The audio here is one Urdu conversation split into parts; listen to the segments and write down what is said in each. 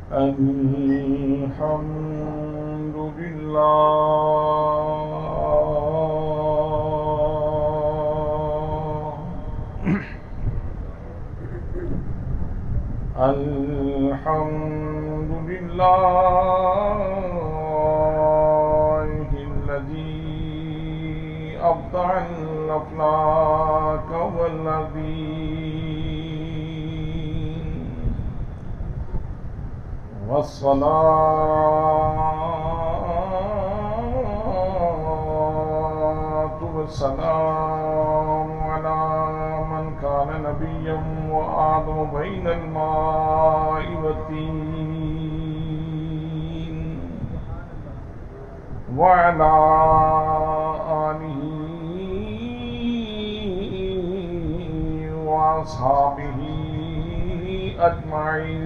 الحمد لله الحمد لله الذي أبدع الأفلاك والصلاة والسلام على من كان نبيا وآدم بين الماء والطين وعلى آله وأصحابه أجمعين.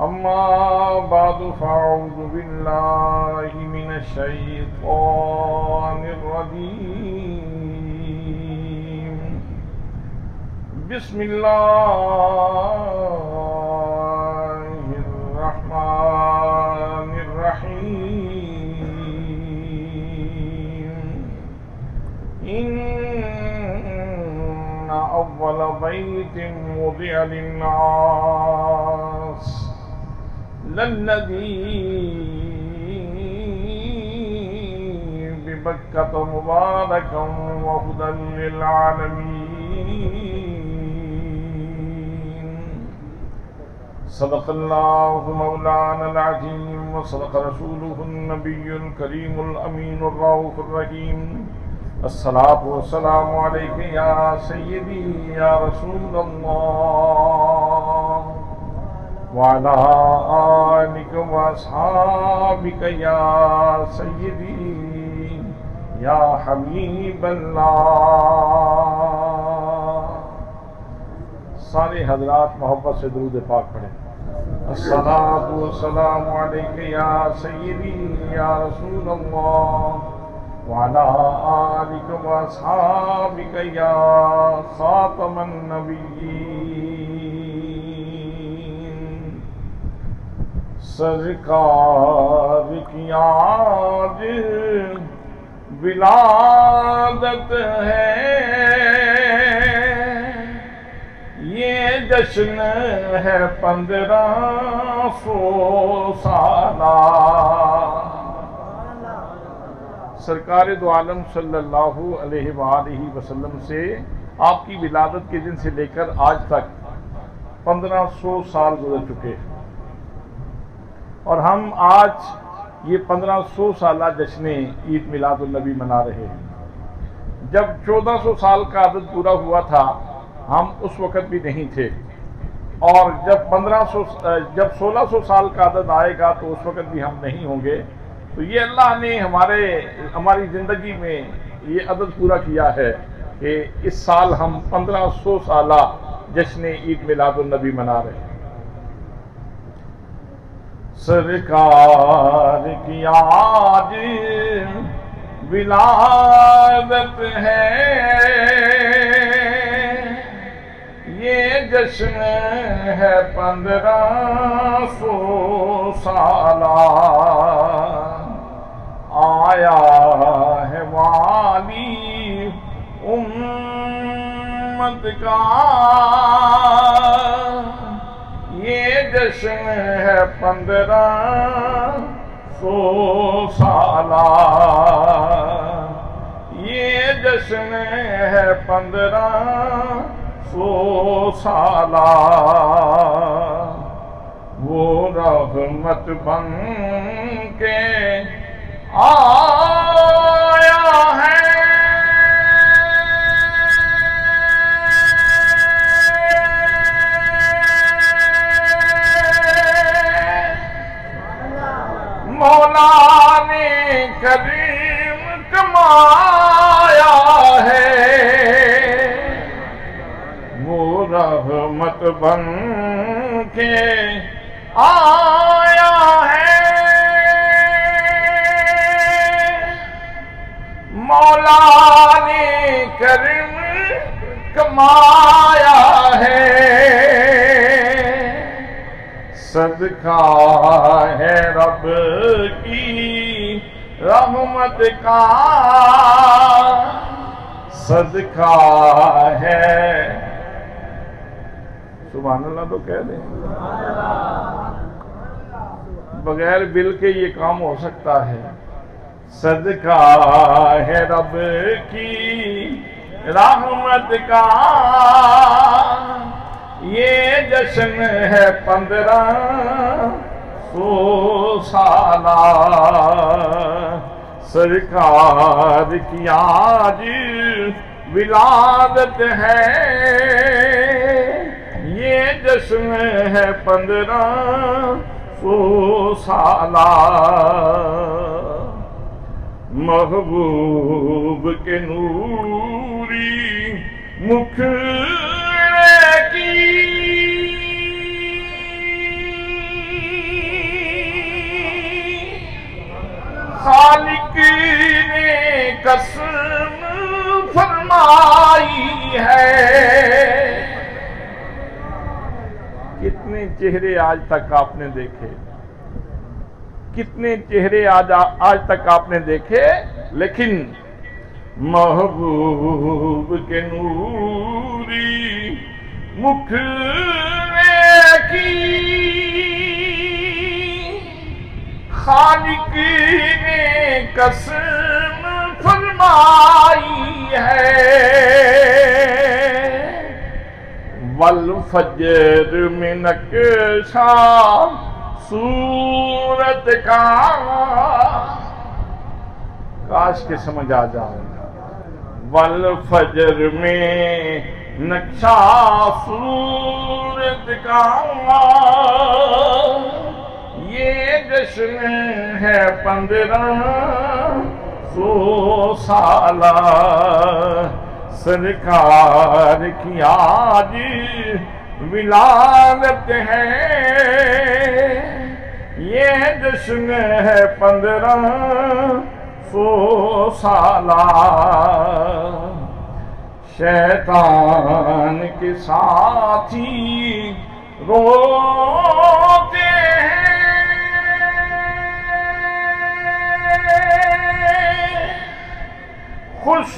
أما بعد فأعوذ بالله من الشيطان الرجيم. بسم الله الرحمن الرحيم. إن أول بيت وضع للناس للذي ببكة مباركا وهدى للعالمين. صدق الله مولانا العظيم وصدق رسوله النبي الكريم الأمين الرؤوف الرحيم. الصلاة والسلام عليك يا سيدي يا رسول الله وعلى آلك وأصحابك يا سيدي يا حبیب اللہ. سارے حضرات محبت سے درود پاک پڑھیں. الصلاۃ والسلام علیک یا سیدی یا رسول اللہ وعلى آلك وأصحابك يا خاتم النبيين. سرکار کی آج ولادت ہے، یہ جشن ہے 1500 سالہ. سرکار دو عالم صلی اللہ علیہ وآلہ وسلم سے آپ کی ولادت کے دن سے لے کر آج تک 1500 سال گزر چکے ہیں، اور ہم آج یہ 1500 سالہ جشن عید میلاد النبی منا رہے ہیں. جب 1400 سال کا عدد پورا ہوا تھا ہم اس وقت بھی نہیں تھے، اور جب 1600 سال کا عدد آئے گا تو اس وقت بھی ہم نہیں ہوں گے. تو یہ اللہ نے ہماری زندگی میں یہ عدد پورا کیا ہے کہ اس سال ہم 1500 سالہ جشن عید میلاد النبی منا رہے ہیں. سرکار کی آج ولادت ہے، یہ جشن ہے 1500 سالہ. آیا ہے والی امت کا یہ جشن ہے 1500 سالہ. یہ جشن ہے 1500 سالہ. وہ رحمت بن کے آیا ہے، مولا نے کریم کمایا ہے. وہ رحمت بن کے آیا ہے، مولا نے کرم کمایا ہے. صدقہ ہے رب کی رحمت کا، صدقہ ہے، سبحان اللہ تو کہہ دیں، بغیر بل کے یہ کام ہو سکتا ہے۔ صدقہ ہے رب کی رحمت کا، یہ جشن ہے 1500 سالہ، سرکار کی آج ولادت ہے، یہ جشن ہے 1500 سالہ، محبوب کے نوری مکھڑے کی خالق نے قسم فرمائی ہے۔ کتنے چہرے آج تک آپ نے دیکھے، کتنے چہرے آج تک آپ نے دیکھے، لیکن محبوب کے نوری مکھڑے کی خالق نے قسم فرمائی ہے، والفجر میں نقشہ صورت کا، کاش کے سمجھ آ جائے، والفجر میں نقشہ صورت کا، یہ جشن ہے 1500 سالہ، سرکار کی آج ولادت ہے، یہ جشن ہے 1500 سالہ، شیطان کے ساتھی روتے ہیں، خوش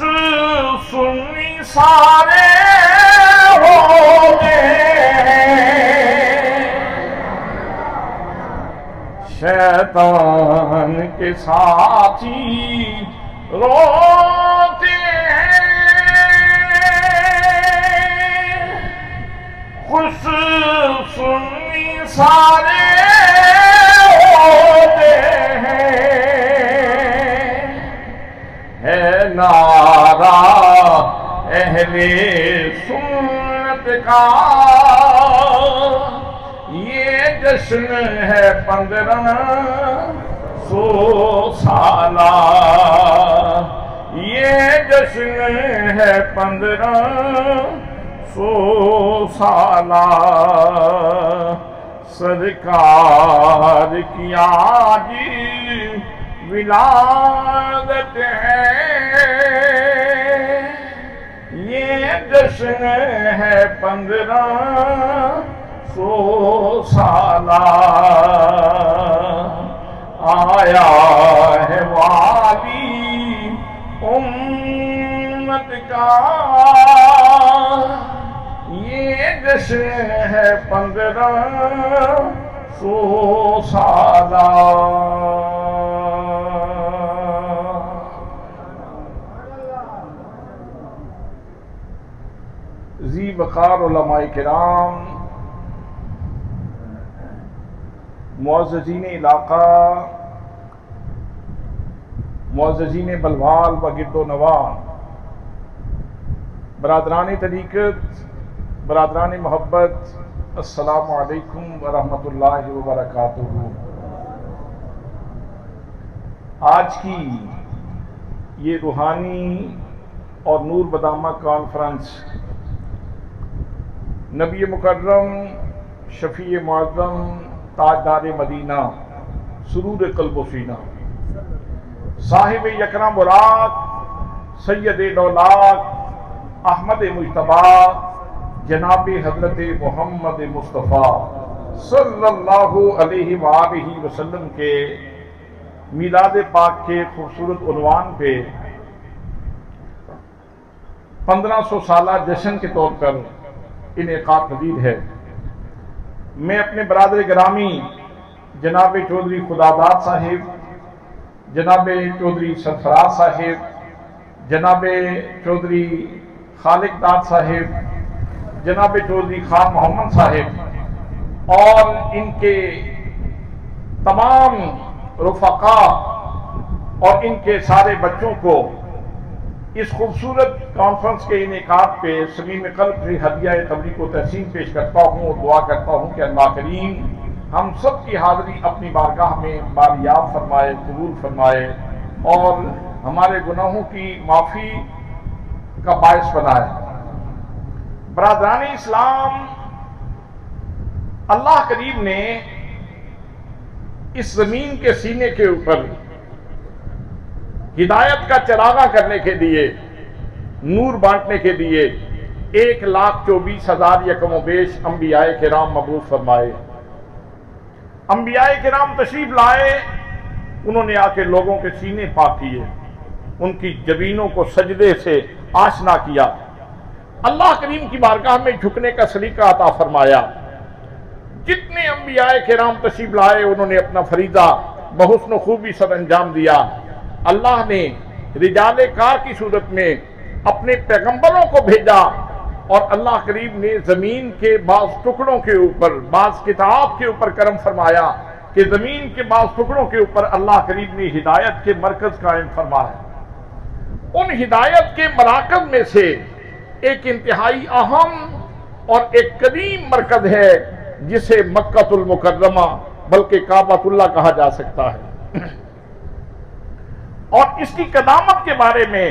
سنی سارے ہوتے ہیں، شیطان کے ساتھی روتے ہیں، خوش سنی سارے ہوتے ہیں، ہے نعرہ اہل سنت کا، یہ جشن ہے 1500 سالہ، یہ جشن ہے 1500 سالہ، سرکار کی آج ولادت ہے، یہ جشن ہے 1500 سالہ، آیا ہے والی امت کا، یہ جشن ہے 1500 سالہ۔ ذی وقار علماء کرام، معززین علاقہ، معززین بلوال و گرد و نواح، برادران طریقت، برادران محبت، السلام علیکم ورحمۃ اللہ وبرکاتہ۔ آج کی یہ روحانی اور نور بدامہ کانفرنس نبی مکرم، شفیع معظم، تاجدار مدینہ، سرور قلب و سینہ، صاحب یکرم مراد، سید دولات، احمد مجتبیٰ، جناب حضرت محمد مصطفیٰ صلی اللہ علیہ وآلہ وسلم کے میلاد پاک کے خوبصورت عنوان پہ 1500 سالہ جشن کے طور پر انعقاد پذیر ہے۔ میں اپنے برادر گرامی جناب چودھری خداداد صاحب، جناب چودھری سرفراز صاحب، جناب چودھری خالق داد صاحب، جناب چودھری خان محمد صاحب اور ان کے تمام رفقاء اور ان کے سارے بچوں کو اس خوبصورت کانفرنس کے انعقاد پہ صمیم قلب سے ہدیہ تبریک و تحسین پیش کرتا ہوں اور دعا کرتا ہوں کہ اللہ کریم ہم سب کی حاضری اپنی بارگاہ میں باریاب فرمائے، قبول فرمائے اور ہمارے گناہوں کی معافی کا باعث بنائے۔ برادران اسلام، اللہ کریم نے اس زمین کے سینے کے اوپر ہدایت کا چراغاں کرنے کے لیے، نور بانٹنے کے لیے 1,24,000 یکم و بیش انبیاء کرام مبعوث فرمائے۔ انبیاء کرام تشریف لائے، انہوں نے آ کے لوگوں کے سینے پاک کیے، ان کی جبینوں کو سجدے سے آشنا کیا، اللہ کریم کی بارگاہ میں جھکنے کا سلیقہ عطا فرمایا۔ جتنے انبیاء کرام تشریف لائے انہوں نے اپنا فریضہ بحسن و خوبی سر انجام دیا۔ اللہ نے رجال کار کی صورت میں اپنے پیغمبروں کو بھیجا اور اللہ کریم نے زمین کے بعض ٹکڑوں کے اوپر، بعض کتاب کے اوپر کرم فرمایا کہ زمین کے بعض ٹکڑوں کے اوپر اللہ کریم نے ہدایت کے مرکز قائم فرمایا۔ ان ہدایت کے مراکز میں سے ایک انتہائی اہم اور ایک قدیم مرکز ہے جسے مکہ المکرمہ بلکہ کعبۃ اللہ کہا جا سکتا ہے، اور اس کی قدامت کے بارے میں،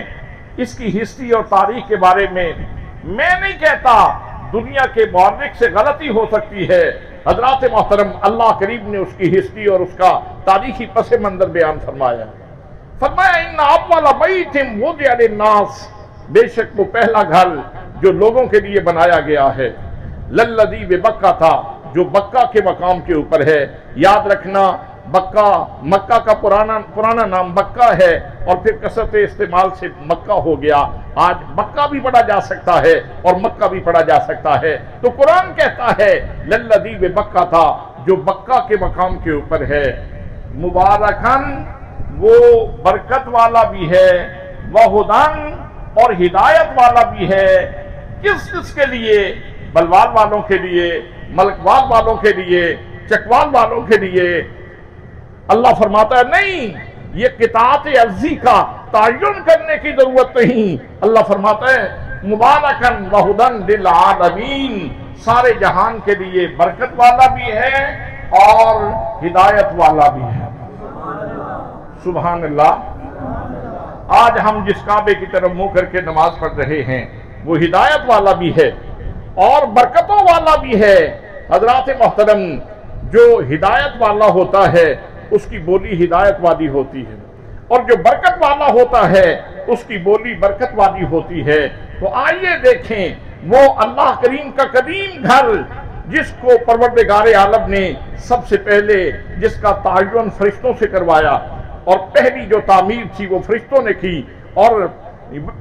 اس کی ہسٹری اور تاریخ کے بارے میں میں نہیں کہتا، دنیا کے مورخ سے غلطی ہو سکتی ہے۔ حضرات محترم، اللہ کریم نے اس کی ہسٹری اور اس کا تاریخی پس منظر بیان فرمایا۔ فرمایا ان اول بیت وضع للناس، بے شک وہ پہلا گھر جو لوگوں کے لیے بنایا گیا ہے، للذی ببکہ تھا، جو بکہ کے مقام کے اوپر ہے۔ یاد رکھنا، مکہ کا پرانا نام بکہ ہے اور پھر کثرت استعمال سے مکہ ہو گیا۔ آج مکہ بھی پڑھا جا سکتا ہے اور مکہ بھی پڑھا جا سکتا ہے، تو قرآن کہتا ہے للذی ببکہ تھا، جو بکہ کے مقام کے اوپر ہے، مبارکن، وہ برکت والا بھی ہے، وہدن، اور ہدایت والا بھی ہے۔ کس کے لیے؟ بلوال والوں کے لیے، ملکوال والوں کے لیے، چکوال والوں کے لیے۔ اللہ فرماتا ہے نہیں، یہ قطاعت عرضی کا تعین کرنے کی ضرورت نہیں۔ اللہ فرماتا ہے مبارکن وہدن للعالمین، سارے جہان کے لیے برکت والا بھی ہے اور ہدایت والا بھی ہے۔ سبحان اللہ۔ آج ہم جس کعبے کی طرف منہ کر کے نماز پڑھ رہے ہیں وہ ہدایت والا بھی ہے اور برکتوں والا بھی ہے۔ حضرات محترم، جو ہدایت والا ہوتا ہے اس کی بولی ہدایت والی ہوتی ہے، اور جو برکت والا ہوتا ہے اس کی بولی برکت والی ہوتی ہے۔ تو آئیے دیکھیں وہ اللہ کریم کا قدیم گھر جس کو پروردگار عالم نے سب سے پہلے، جس کا تعین فرشتوں سے کروایا، اور پہلی جو تعمیر تھی وہ فرشتوں نے کی، اور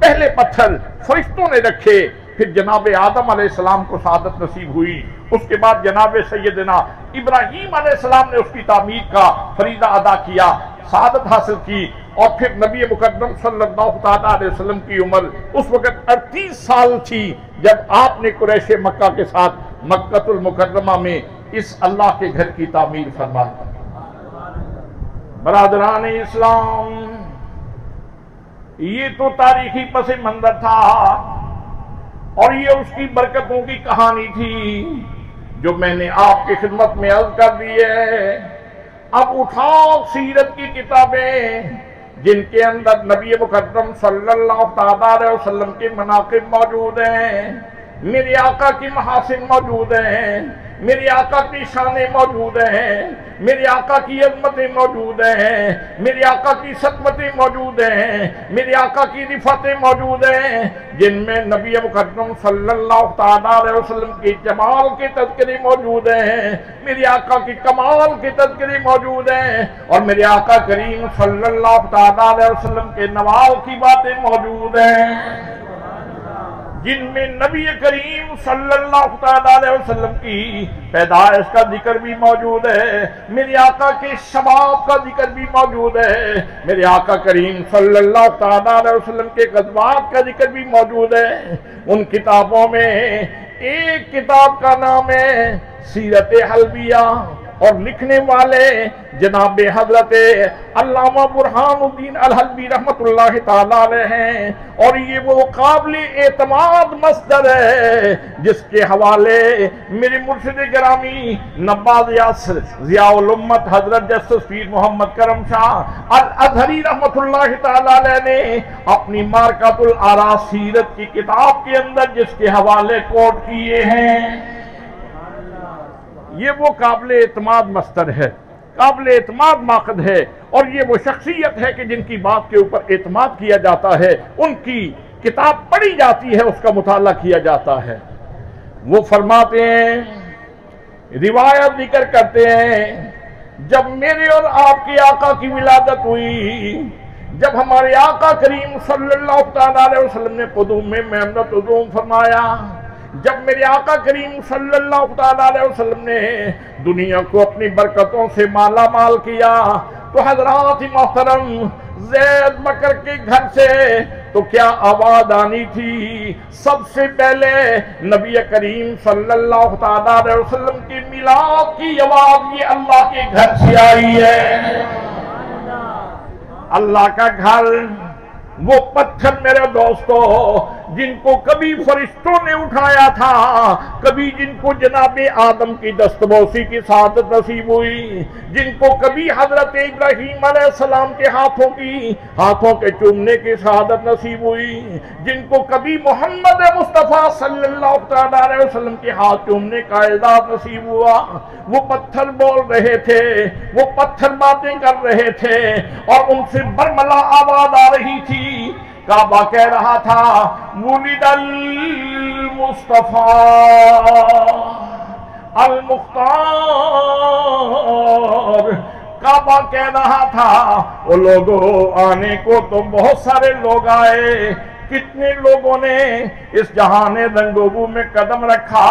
پہلے پتھر فرشتوں نے رکھے، پھر جناب آدم علیہ السلام کو سعادت نصیب ہوئی، اس کے بعد جناب سیدنا ابراہیم علیہ السلام نے اس کی تعمیر کا فریضہ ادا کیا، سعادت حاصل کی، اور پھر نبی مقدم صلی اللہ علیہ وسلم کی عمر اس وقت 38 سال تھی جب آپ نے قریش مکہ کے ساتھ مکہ المکرمہ میں اس اللہ کے گھر کی تعمیر فرمائی۔ برادران اسلام، یہ تو تاریخی پس منظر تھا اور یہ اس کی برکتوں کی کہانی تھی جو میں نے آپ کی خدمت میں عرض کر دی ہے۔ اب اٹھاؤ سیرت کی کتابیں جن کے اندر نبی مقدم صلی اللہ علیہ وسلم کے مناقب موجود ہیں، میرے آقا کی محاسن موجود ہیں، میرے آقا کی شانیں موجود ہیں، میرے آقا کی عظمتیں موجود ہیں، میرے آقا کی سطوتیں موجود ہیں، میرے آقا کی رفعتیں موجود ہیں، جن میں نبی مکرم صلی اللہ تعالیٰ علیہ وسلم کی جمال کے تذکرے موجود ہیں، میرے آقا کی کمال کے تذکرے موجود ہیں، اور میرے آقا کریم صلی اللہ تعالیٰ علیہ وسلم کے نوال کی باتیں موجود ہیں، جن میں نبی کریم صلی اللہ تعالیٰ علیہ وسلم کی پیدائش کا ذکر بھی موجود ہے، میرے آقا کے شباب کا ذکر بھی موجود ہے، میرے آقا کریم صلی اللہ تعالیٰ علیہ وسلم کے غزوات کا ذکر بھی موجود ہے۔ ان کتابوں میں ایک کتاب کا نام ہے سیرت حلبیہ، اور لکھنے والے جناب حضرت علامہ برہان الدین الحلبی رحمت اللہ تعالیٰ علیہ ہیں، اور یہ وہ قابل اعتماد مصدر ہے جس کے حوالے میرے مرشد گرامی نواز ضیاء الامت حضرت جسٹس پیر محمد کرم شاہ الازہری رحمت اللہ تعالیٰ علیہ نے اپنی مارکۃ الآراء سیرت کی کتاب کے اندر جس کے حوالے کوٹ کیے ہیں، یہ وہ قابل اعتماد مصدر ہے، قابل اعتماد ماخذ ہے، اور یہ وہ شخصیت ہے کہ جن کی بات کے اوپر اعتماد کیا جاتا ہے، ان کی کتاب پڑھی جاتی ہے، اس کا مطالعہ کیا جاتا ہے۔ وہ فرماتے ہیں، روایت ذکر کرتے ہیں، جب میرے اور آپ کے آقا کی ولادت ہوئی، جب ہمارے آقا کریم صلی اللہ تعالیٰ علیہ وسلم نے قدوم میں محنت عظوم فرمایا، جب میرے آقا کریم صلی اللہ تعالیٰ علیہ وسلم نے دنیا کو اپنی برکتوں سے مالا مال کیا، تو حضرات محترم زید بکر کے گھر سے تو کیا آواز آنی تھی؟ سب سے پہلے نبی کریم صلی اللہ تعالیٰ علیہ وسلم کی میلاد کی آواز یہ اللہ کے گھر سے آئی ہے۔ اللہ کا گھر، وہ پتھر میرے دوستو جن کو کبھی فرشتوں نے اٹھایا تھا، کبھی جن کو جناب آدم کی دستبوسی کی سعادت نصیب ہوئی، جن کو کبھی حضرت ابراہیم علیہ السلام کے ہاتھوں کے چومنے کی سعادت نصیب ہوئی، جن کو کبھی محمد مصطفیٰ صلی اللہ تعالیٰ علیہ وسلم کے ہاتھ چومنے کا اعزاز نصیب ہوا، وہ پتھر بول رہے تھے، وہ پتھر باتیں کر رہے تھے، اور ان سے برملا آواز آ رہی تھی۔ کعبہ کہہ رہا تھا ولد المصطفیٰ المختار، کعبہ کہہ رہا تھا وہ لوگوں آنے کو تو بہت سارے لوگ آئے، کتنے لوگوں نے اس جہان رنگ و بو میں قدم رکھا،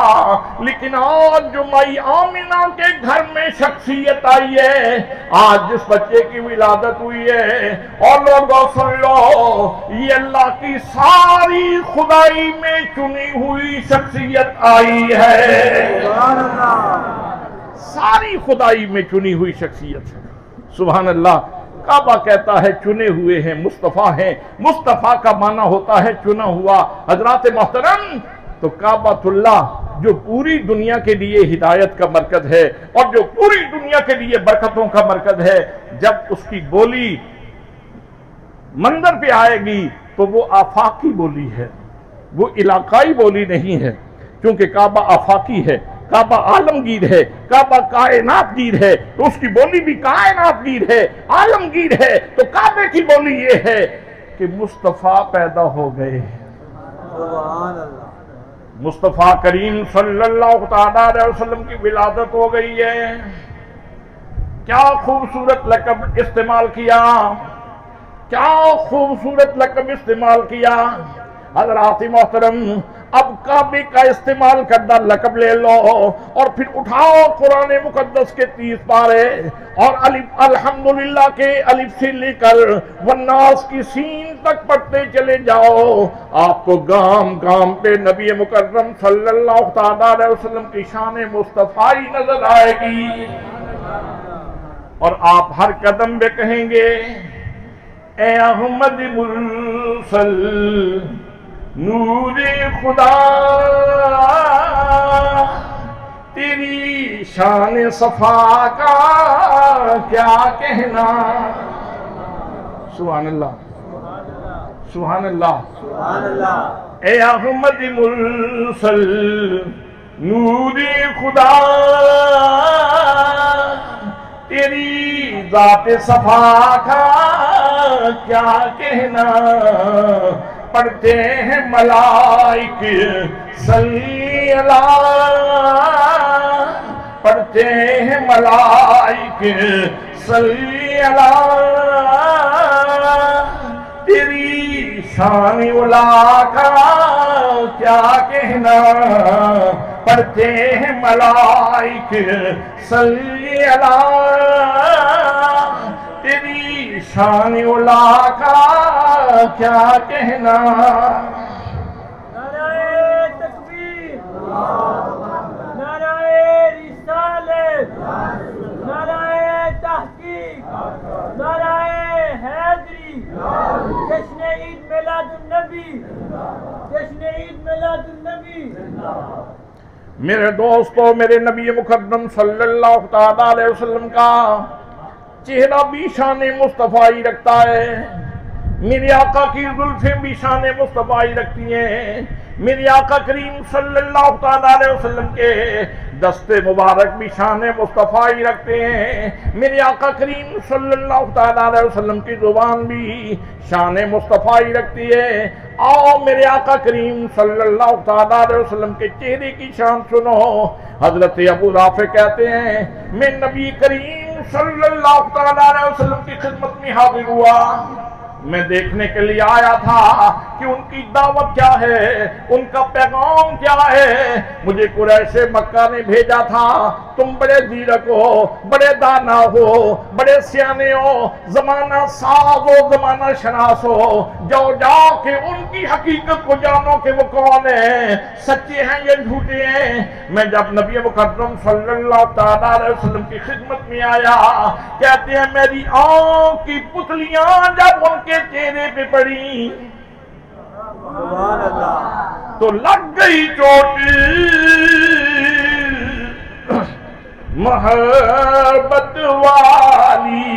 لیکن آج جو مائی آمنہ کے گھر میں شخصیت آئی ہے، آج جس بچے کی ولادت ہوئی ہے، اور لوگوں سن لو، یہ اللہ کی ساری خدائی میں چنی ہوئی شخصیت آئی ہے، ساری خدائی میں چنی ہوئی شخصیت ہے، سبحان اللہ۔ کعبہ کہتا ہے چنے ہوئے ہیں، مصطفیٰ ہیں، مصطفیٰ کا معنی ہوتا ہے چنا ہوا۔ حضرات محترم، تو کعبۃ اللہ جو پوری دنیا کے لیے ہدایت کا مرکز ہے، اور جو پوری دنیا کے لیے برکتوں کا مرکز ہے، جب اس کی بولی منظر پہ آئے گی تو وہ آفاقی بولی ہے، وہ علاقائی بولی نہیں ہے، کیونکہ کعبہ آفاقی ہے، کعبہ عالمگیر ہے، کعبہ کائنات گیر ہے، تو اس کی بولی بھی کائنات گیر ہے، عالمگیر ہے۔ تو کعبے کی بولی یہ ہے کہ مصطفیٰ پیدا ہو گئے، سبحان اللہ، مصطفیٰ کریم صلی اللہ تعالیٰ علیہ وسلم کی ولادت ہو گئی ہے۔ کیا خوبصورت لقب استعمال کیا، کیا خوبصورت لقب استعمال کیا۔ حضرات محترم، اب کعبے کا استعمال کردہ لقب لے لو، اور پھر اٹھاؤ قرآن مقدس کے 30 پارے، اور الحمدللہ کے الف سے لے کر والناس کی سین تک پڑھتے چلے جاؤ، آپ کو گام گام پہ نبی مکرم صلی اللہ تعالیٰ علیہ وسلم کی شان مصطفی نظر آئے گی، اور آپ ہر قدم پہ کہیں گے اے احمد مرسل نور خدا، تیری شان صفا کا کیا کہنا۔ سبحان اللہ، سبحان اللہ، سبحان اللہ۔ اے احمد مرسل نوری خدا تیری ذات صفا کا کیا کہنا پڑھتے ہیں ملائک صلی اللہ پڑھتے ہیں ملائک صلی اللہ تیری شان علا کا کیا کہنا پڑھتے ہیں ملائک صلی اللہ تیری شان علا کا کیا کہنا نعرہ تکبیر نعرہ رسالت نعرہ تحقیق نعرہ حیدری جشن عید میلاد النبی جشن عید میلاد النبی میرے دوستو میرے نبی مقدم صلی اللہ تعالیٰ علیہ وسلم کا چہرہ بھی شان مصطفیٰ رکھتا ہے میرے آقا کی زلفیں بھی شان مصطفیٰ رکھتی ہیں میرے آقا کریم صلی اللہ تعالیٰ علیہ وسلم کے دست مبارک بھی شان مصطفیٰ رکھتے ہیں میرے آقا کریم صلی اللہ تعالیٰ علیہ وسلم کی زبان بھی شان مصطفیٰ رکھتی ہے آؤ میرے آقا کریم صلی اللہ تعالیٰ علیہ وسلم کے چہرے کی شان سنو حضرت ابو رافع کہتے ہیں میں نبی کریم صلی اللہ تعالیٰ علیہ وسلم کی خدمت میں حاضر ہوا میں دیکھنے کے لیے آیا تھا کہ ان کی دعوت کیا ہے ان کا پیغام کیا ہے مجھے قریش مکہ نے بھیجا تھا تم بڑے زیرک ہو بڑے دانا ہو بڑے سیانے ہو زمانہ ساز ہو زمانہ شناس ہو جاؤ جا کے ان کی حقیقت کو جانو کہ وہ کون ہیں سچے ہیں یا جھوٹے ہیں میں جب نبی مقدم صلی اللہ تعالیٰ علیہ وسلم کی خدمت میں آیا کہتے ہیں میری آنکھ کی پتلیاں جب ان کے چہرے پہ پڑی سبحان اللہ تو لگ گئی چوٹ محبت والی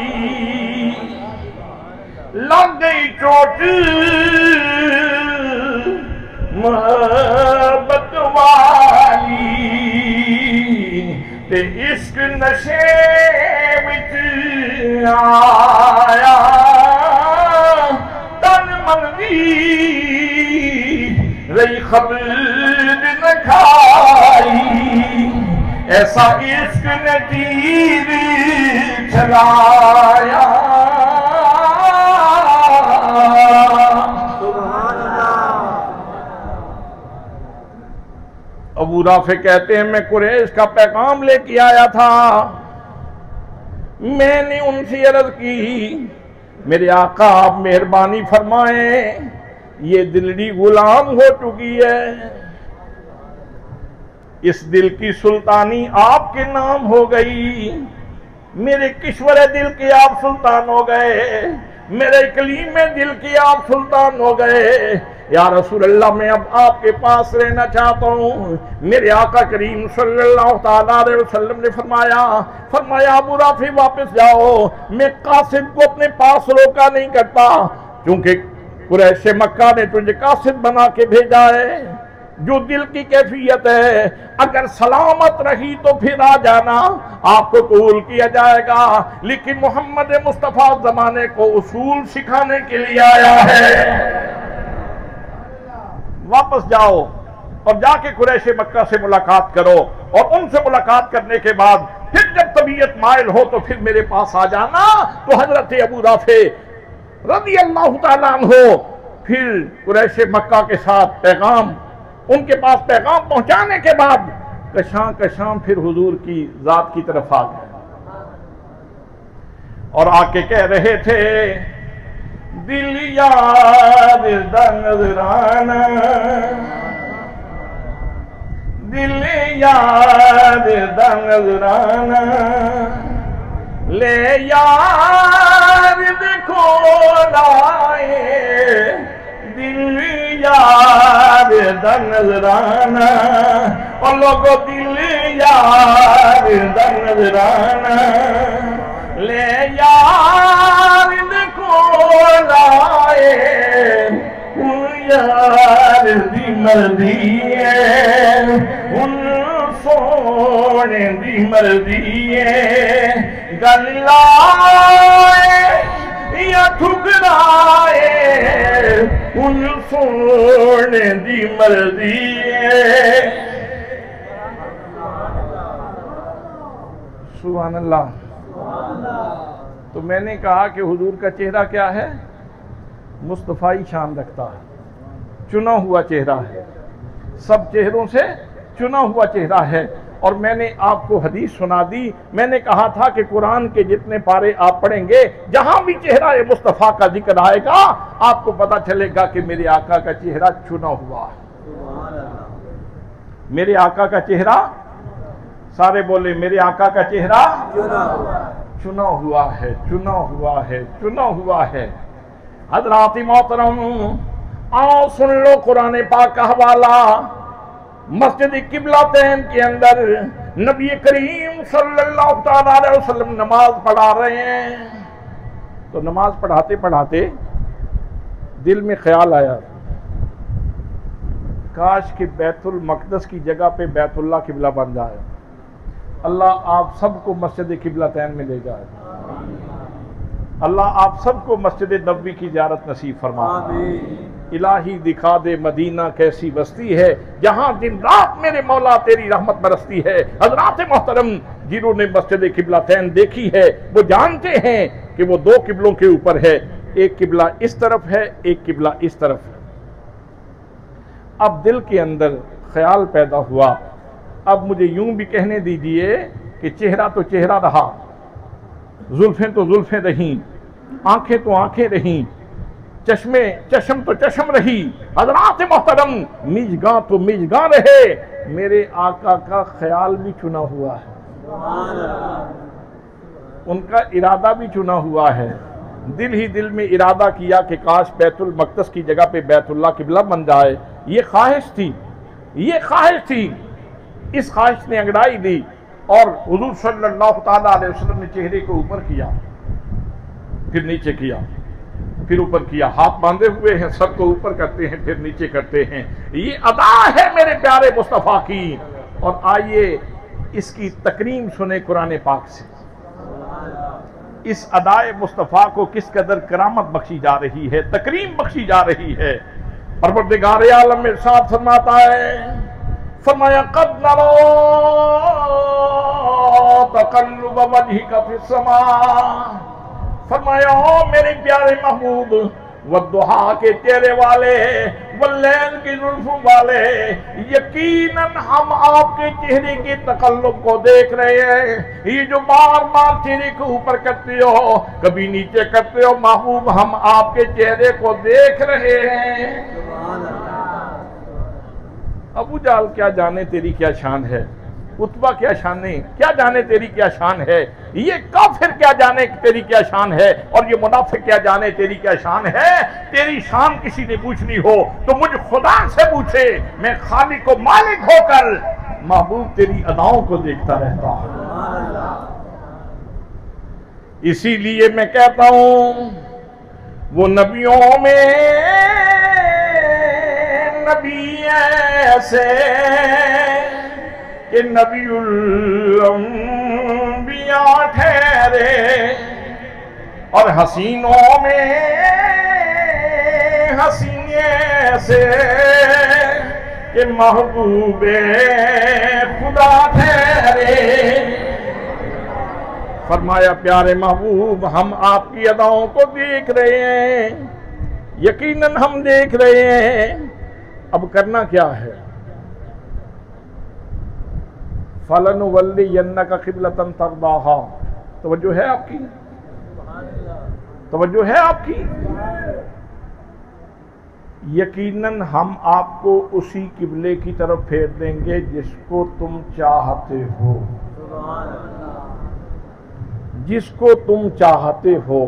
لگ گئی چوٹ محبت والی تے عشق نشے وچ آیا تن منگی رہی خبر نہ کھائی ایسا عشق نے تیر چلایا سبحان اللہ ابو رافع کہتے ہیں میں قریش کا پیغام لے کے آیا تھا میں نے ان سے عرض کی میرے آقا آپ مہربانی فرمائیں یہ دلڑی غلام ہو چکی ہے اس دل کی سلطانی آپ کے نام ہو گئی میرے کشور دل کے آپ سلطان ہو گئے میرے کلیم دل کے آپ سلطان ہو گئے یا رسول اللہ میں اب آپ کے پاس رہنا چاہتا ہوں میرے آقا کریم صلی اللہ تعالیٰ علیہ وسلم نے فرمایا ابو رافع واپس جاؤ میں قاصد کو اپنے پاس روکا نہیں کرتا کیونکہ قریش مکہ نے تجھے قاصد بنا کے بھیجا ہے جو دل کی کیفیت ہے اگر سلامت رہی تو پھر آ جانا آپ کو قبول کیا جائے گا لیکن محمد مصطفیٰ زمانے کو اصول سکھانے کے لیے آیا ہے واپس جاؤ اور جا کے قریش مکہ سے ملاقات کرو اور ان سے ملاقات کرنے کے بعد پھر جب طبیعت مائل ہو تو پھر میرے پاس آ جانا تو حضرت ابو رافع رضی اللہ تعالیٰ عنہ پھر قریش مکہ کے ساتھ ان کے پاس پیغام پہنچانے کے بعد کشاں پھر حضور کی ذات کی طرف آ گئے اور آ کے کہہ رہے تھے دل یار دا نظرانہ دل یار دا نظرانہ لے یار دیکھو لائے دل یار دا نظرانہ اور لوگو دل یار دا نظرانہ لے یار دیکھو لائے یار دی مرضی ہے ان سونے دی مرضی ہے گل لائے یا ٹھکرائے ان سونے دی مرضی ہے سبحان اللہ تو میں نے کہا کہ حضور کا چہرہ کیا ہے مصطفی شان رکھتا ہے چنا ہوا چہرہ ہے سب چہروں سے چنا ہوا چہرہ ہے اور میں نے آپ کو حدیث سنا دی میں نے کہا تھا کہ قرآن کے جتنے پارے آپ پڑھیں گے جہاں بھی چہرہ مصطفیٰ کا ذکر آئے گا آپ کو پتا چلے گا کہ میرے آقا کا چہرہ چنا ہوا ہے میرے آقا کا چہرہ سارے بولے میرے آقا کا چہرہ چنا ہوا ہے چنا ہوا ہے چنا ہوا ہے حضرات محترم آؤ سن لو قرآن پاک کا حوالہ مسجد قبلتین کے اندر نبی کریم صلی اللہ علیہ وسلم نماز پڑھا رہے ہیں تو نماز پڑھاتے پڑھاتے دل میں خیال آیا کاش کہ بیت المقدس کی جگہ پہ بیت اللہ قبلہ بن جائے اللہ آپ سب کو مسجد قبلتین میں لے جائے اللہ آپ سب کو مسجد نبوی کی زیارت نصیب فرما الہی دکھا دے مدینہ کیسی بستی ہے جہاں دن رات میرے مولا تیری رحمت برستی ہے حضرات محترم جنہوں نے مسجد قبلتین دیکھی ہے وہ جانتے ہیں کہ وہ دو قبلوں کے اوپر ہے ایک قبلہ اس طرف ہے ایک قبلہ اس طرف ہے اب دل کے اندر خیال پیدا ہوا اب مجھے یوں بھی کہنے دیجئے کہ چہرہ تو چہرہ رہا زلفیں تو زلفیں رہیں آنکھیں تو آنکھیں رہیں چشم تو چشم رہی حضرات محترم میزگاں تو میزگاں رہے میرے آقا کا خیال بھی چنا ہوا ہے ان کا ارادہ بھی چنا ہوا ہے دل ہی دل میں ارادہ کیا کہ کاش بیت المقدس کی جگہ پہ بیت اللہ قبلہ بن جائے یہ خواہش تھی اس خواہش نے انگڑائی دی اور حضور صلی اللہ تعالیٰ علیہ وسلم نے چہرے کو اوپر کیا پھر نیچے کیا پھر اوپر کیا ہاتھ باندھے ہوئے ہیں سر کو اوپر کرتے ہیں پھر نیچے کرتے ہیں یہ ادا ہے میرے پیارے مصطفیٰ کی اور آئیے اس کی تکریم سنیں قرآن پاک سے اس ادائے مصطفیٰ کو کس قدر کرامت بخشی جا رہی ہے تکریم بخشی جا رہی ہے پروردگار عالم میں ارشاد فرماتا ہے فرمایا قد نرى تقلب وجهك في السماء فرمایا میرے پیارے محبوب والضحا کے چہرے والے واللیل کی زلفوں والے یقیناً ہم آپ کے چہرے کے تقلب کو دیکھ رہے ہیں یہ جو بار بار چہرے کو اوپر کرتے ہو کبھی نیچے کرتے ہو محبوب ہم آپ کے چہرے کو دیکھ رہے ہیں ابو جہل کیا جانے تیری کیا شان ہے عتبہ کیا جانے تیری کیا شان ہے یہ کافر کیا جانے تیری کیا شان ہے اور یہ منافق کیا جانے تیری کیا شان ہے تیری شان کسی نے پوچھنی ہو تو مجھ خدا سے پوچھے میں خالق و مالک ہو کر محبوب تیری اداؤں کو دیکھتا رہتا ہوں اسی لیے میں کہتا ہوں وہ نبیوں میں نبی ایسے کہ نبی الانبیاء ٹھہرے اور حسینوں میں حسین ایسے کہ محبوب خدا ٹھہرے فرمایا پیارے محبوب ہم آپ کی اداؤں کو دیکھ رہے ہیں یقیناً ہم دیکھ رہے ہیں اب کرنا کیا ہے فَلَنُوَلِّيَنَّكَ قِبْلَةً تَرْضَاهَا توجہ ہے آپ کی یقیناً ہم آپ کو اسی قبلے کی طرف پھیر دیں گے جس کو تم چاہتے ہو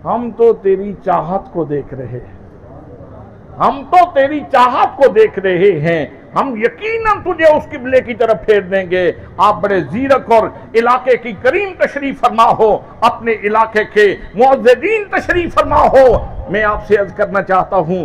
ہم تو تیری چاہت کو دیکھ رہے ہیں ہم یقیناً تجھے اس قبلے کی طرف پھیر دیں گے آپ بڑے زیرک اور علاقے کی کریم تشریف فرما ہو اپنے علاقے کے معززین تشریف فرما ہو میں آپ سے عرض کرنا چاہتا ہوں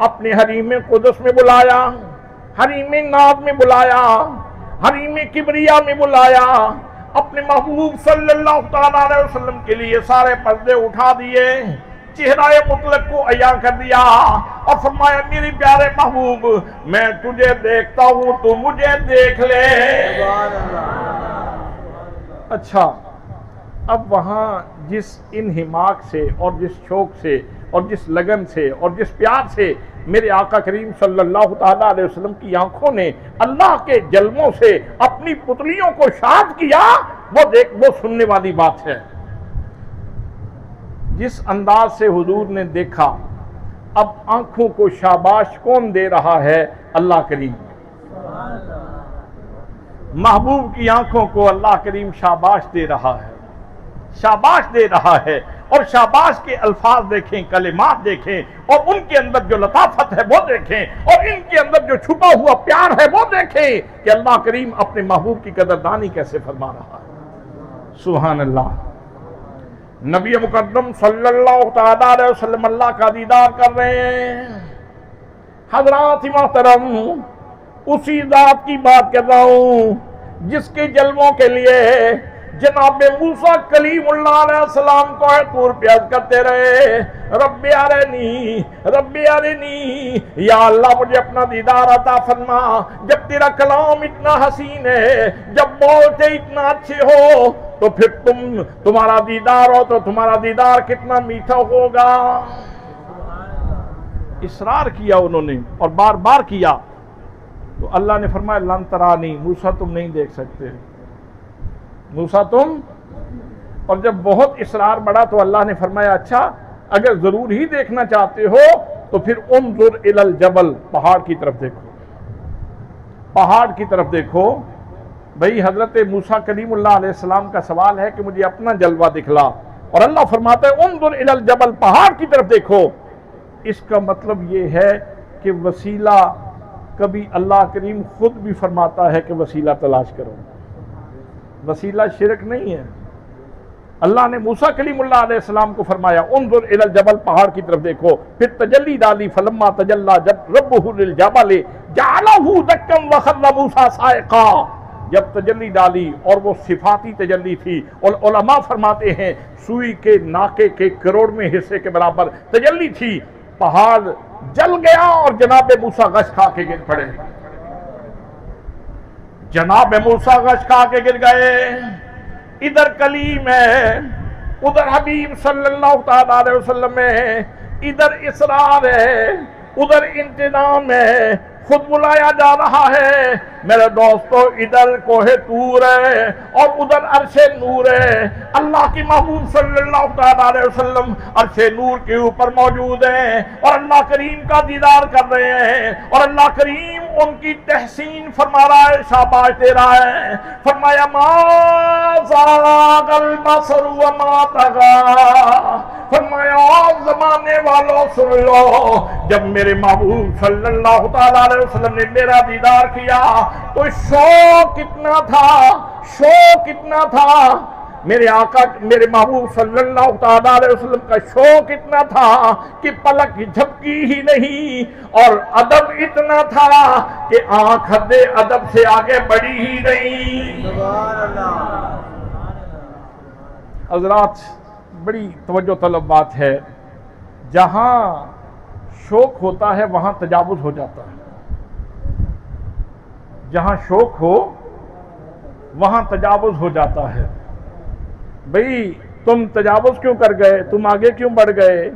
اپنے حریم قدس میں بلایا، حریم ناز میں بلایا، حریم کبریا میں بلایا، اپنے محبوب صلی اللہ تعالیٰ علیہ وسلم کے لیے سارے پردے اٹھا دیے، چہرہ مطلق کو عیاں کر دیا اور فرمایا میری پیارے محبوب میں تجھے دیکھتا ہوں تو مجھے دیکھ لے۔ اچھا اب وہاں جس انہماک سے اور جس شوق سے اور جس لگن سے اور جس پیار سے میرے آقا کریم صلی اللہ تعالیٰ علیہ وسلم کی آنکھوں نے اللہ کے جلووں سے اپنی پتلیوں کو شاد کیا، وہ سننے والی بات ہے۔ جس انداز سے حضور نے دیکھا، اب آنکھوں کو شاباش کون دے رہا ہے؟ اللہ کریم۔ محبوب کی آنکھوں کو اللہ کریم شاباش دے رہا ہے، شاباش دے رہا ہے، اور شاباش کے الفاظ دیکھیں، کلمات دیکھیں، اور ان کے اندر جو لطافت ہے وہ دیکھیں، اور ان کے اندر جو چھپا ہوا پیار ہے وہ دیکھیں کہ اللہ کریم اپنے محبوب کی قدردانی کیسے فرما رہا ہے۔ سبحان اللہ۔ نبی مقدم صلی اللہ تعالیٰ علیہ وسلم اللہ کا دیدار کر رہے ہیں۔ حضرات محترم، اسی ذات کی بات کر رہا ہوں جس کے جلووں کے لیے جناب موسیٰ کلیم اللہ علیہ السلام کو طور پہ عرض کرتے رہے، رب ارنی رب ارنی، یا اللہ مجھے اپنا دیدار عطا فرما۔ جب تیرا کلام اتنا حسین ہے، جب بولتے اتنا اچھے ہو، تو پھر تمہارا دیدار ہو تو تمہارا دیدار کتنا میٹھا ہوگا۔ اصرار کیا انہوں نے اور بار بار کیا، تو اللہ نے فرمایا لن ترانی، موسیٰ تم نہیں دیکھ سکتے، موسیٰ تم۔ اور جب بہت اصرار بڑھا تو اللہ نے فرمایا اچھا اگر ضرور ہی دیکھنا چاہتے ہو تو پھر انظر الی الجبل، پہاڑ کی طرف دیکھو، پہاڑ کی طرف دیکھو۔ بھئی حضرت موسیٰ کلیم اللہ علیہ السلام کا سوال ہے کہ مجھے اپنا جلوہ دکھلا، اور اللہ فرماتا ہے انظر الی الجبل، پہاڑ کی طرف دیکھو۔ اس کا مطلب یہ ہے کہ وسیلہ کبھی اللہ کریم خود بھی فرماتا ہے کہ وسیلہ تلاش کرو، وسیلہ شرک نہیں ہے۔ اللہ نے موسیٰ کلیم اللہ علیہ السلام کو فرمایا انظر الی الجبل، پہاڑ کی طرف دیکھو، پھر تجلی ڈالی، فلما تجلی ربہ للجبل جعلہ دکا وخر موسیٰ صاعقا۔ جب تجلی ڈالی اور وہ صفاتی تجلی تھی، اور علماء فرماتے ہیں سوئی کے ناکے کے کروڑویں حصے کے برابر تجلی تھی، پہاڑ جل گیا اور جناب موسیٰ غش کھا کے گر پڑے، جناب موسیٰ غش کھا کے گر گئے۔ ادھر کلیم ہے، ادھر حبیب صلی اللہ تعالیٰ علیہ وسلم ہے، ادھر اصرار ہے، ادھر انتظام ہے، خود بلایا جا رہا ہے۔ میرے دوستو ادھر کوہ طور ہے اور ادھر عرش نور ہے، اللہ کی محبوب صلی اللہ تعالیٰ علیہ وسلم عرش نور کے اوپر موجود ہیں اور اللہ کریم کا دیدار کر رہے ہیں، اور اللہ کریم ان کی تحسین فرما رہا ہے، شاباش دے رہا ہے۔ فرمایا ما زاغ البصر وما طغى، فرمایا زمانے والوں سن لو، جب میرے محبوب صلی اللہ تعالیٰ علیہ وسلم نے میرا دیدار کیا تو شوق کتنا تھا، شوق کتنا تھا، میرے آقا میرے محبوب صلی اللہ تعالیٰ علیہ وسلم کا شوق اتنا تھا کہ پلک جھپکی ہی نہیں، اور ادب اتنا تھا کہ آنکھ حد ادب سے آگے بڑھی ہی نہیں۔ حضرات بڑی توجہ طلب بات ہے، جہاں شوق ہوتا ہے وہاں تجاوز ہو جاتا ہے، جہاں شوق ہو وہاں تجاوز ہو جاتا ہے۔ بھئی تم تجاوز کیوں کر گئے، تم آگے کیوں بڑھ گئے؟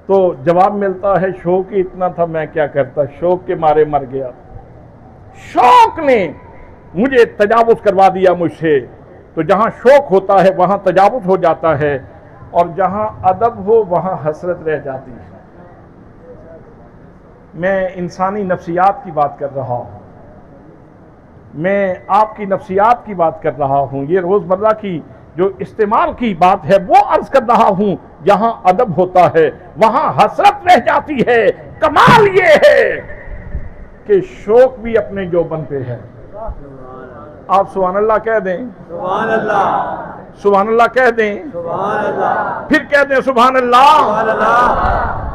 تو جواب ملتا ہے شوق ہی اتنا تھا، میں کیا کرتا، شوق کے مارے مر گیا، شوق نے مجھے تجاوز کروا دیا مجھ سے۔ تو جہاں شوق ہوتا ہے وہاں تجاوز ہو جاتا ہے، اور جہاں ادب ہو وہاں حسرت رہ جاتی ہے۔ میں انسانی نفسیات کی بات کر رہا ہوں، میں آپ کی نفسیات کی بات کر رہا ہوں، یہ روزمرہ کی جو استعمال کی بات ہے وہ عرض کر رہا ہوں۔ جہاں ادب ہوتا ہے وہاں حسرت رہ جاتی ہے۔ کمال یہ ہے کہ شوق بھی اپنے جوبن پہ ہے۔ آپ سبحان اللہ کہہ دیں، سبحان اللہ، سبحان اللہ کہہ دیں، سبحان اللہ، پھر کہہ دیں سبحان اللہ۔ سبحان اللہ۔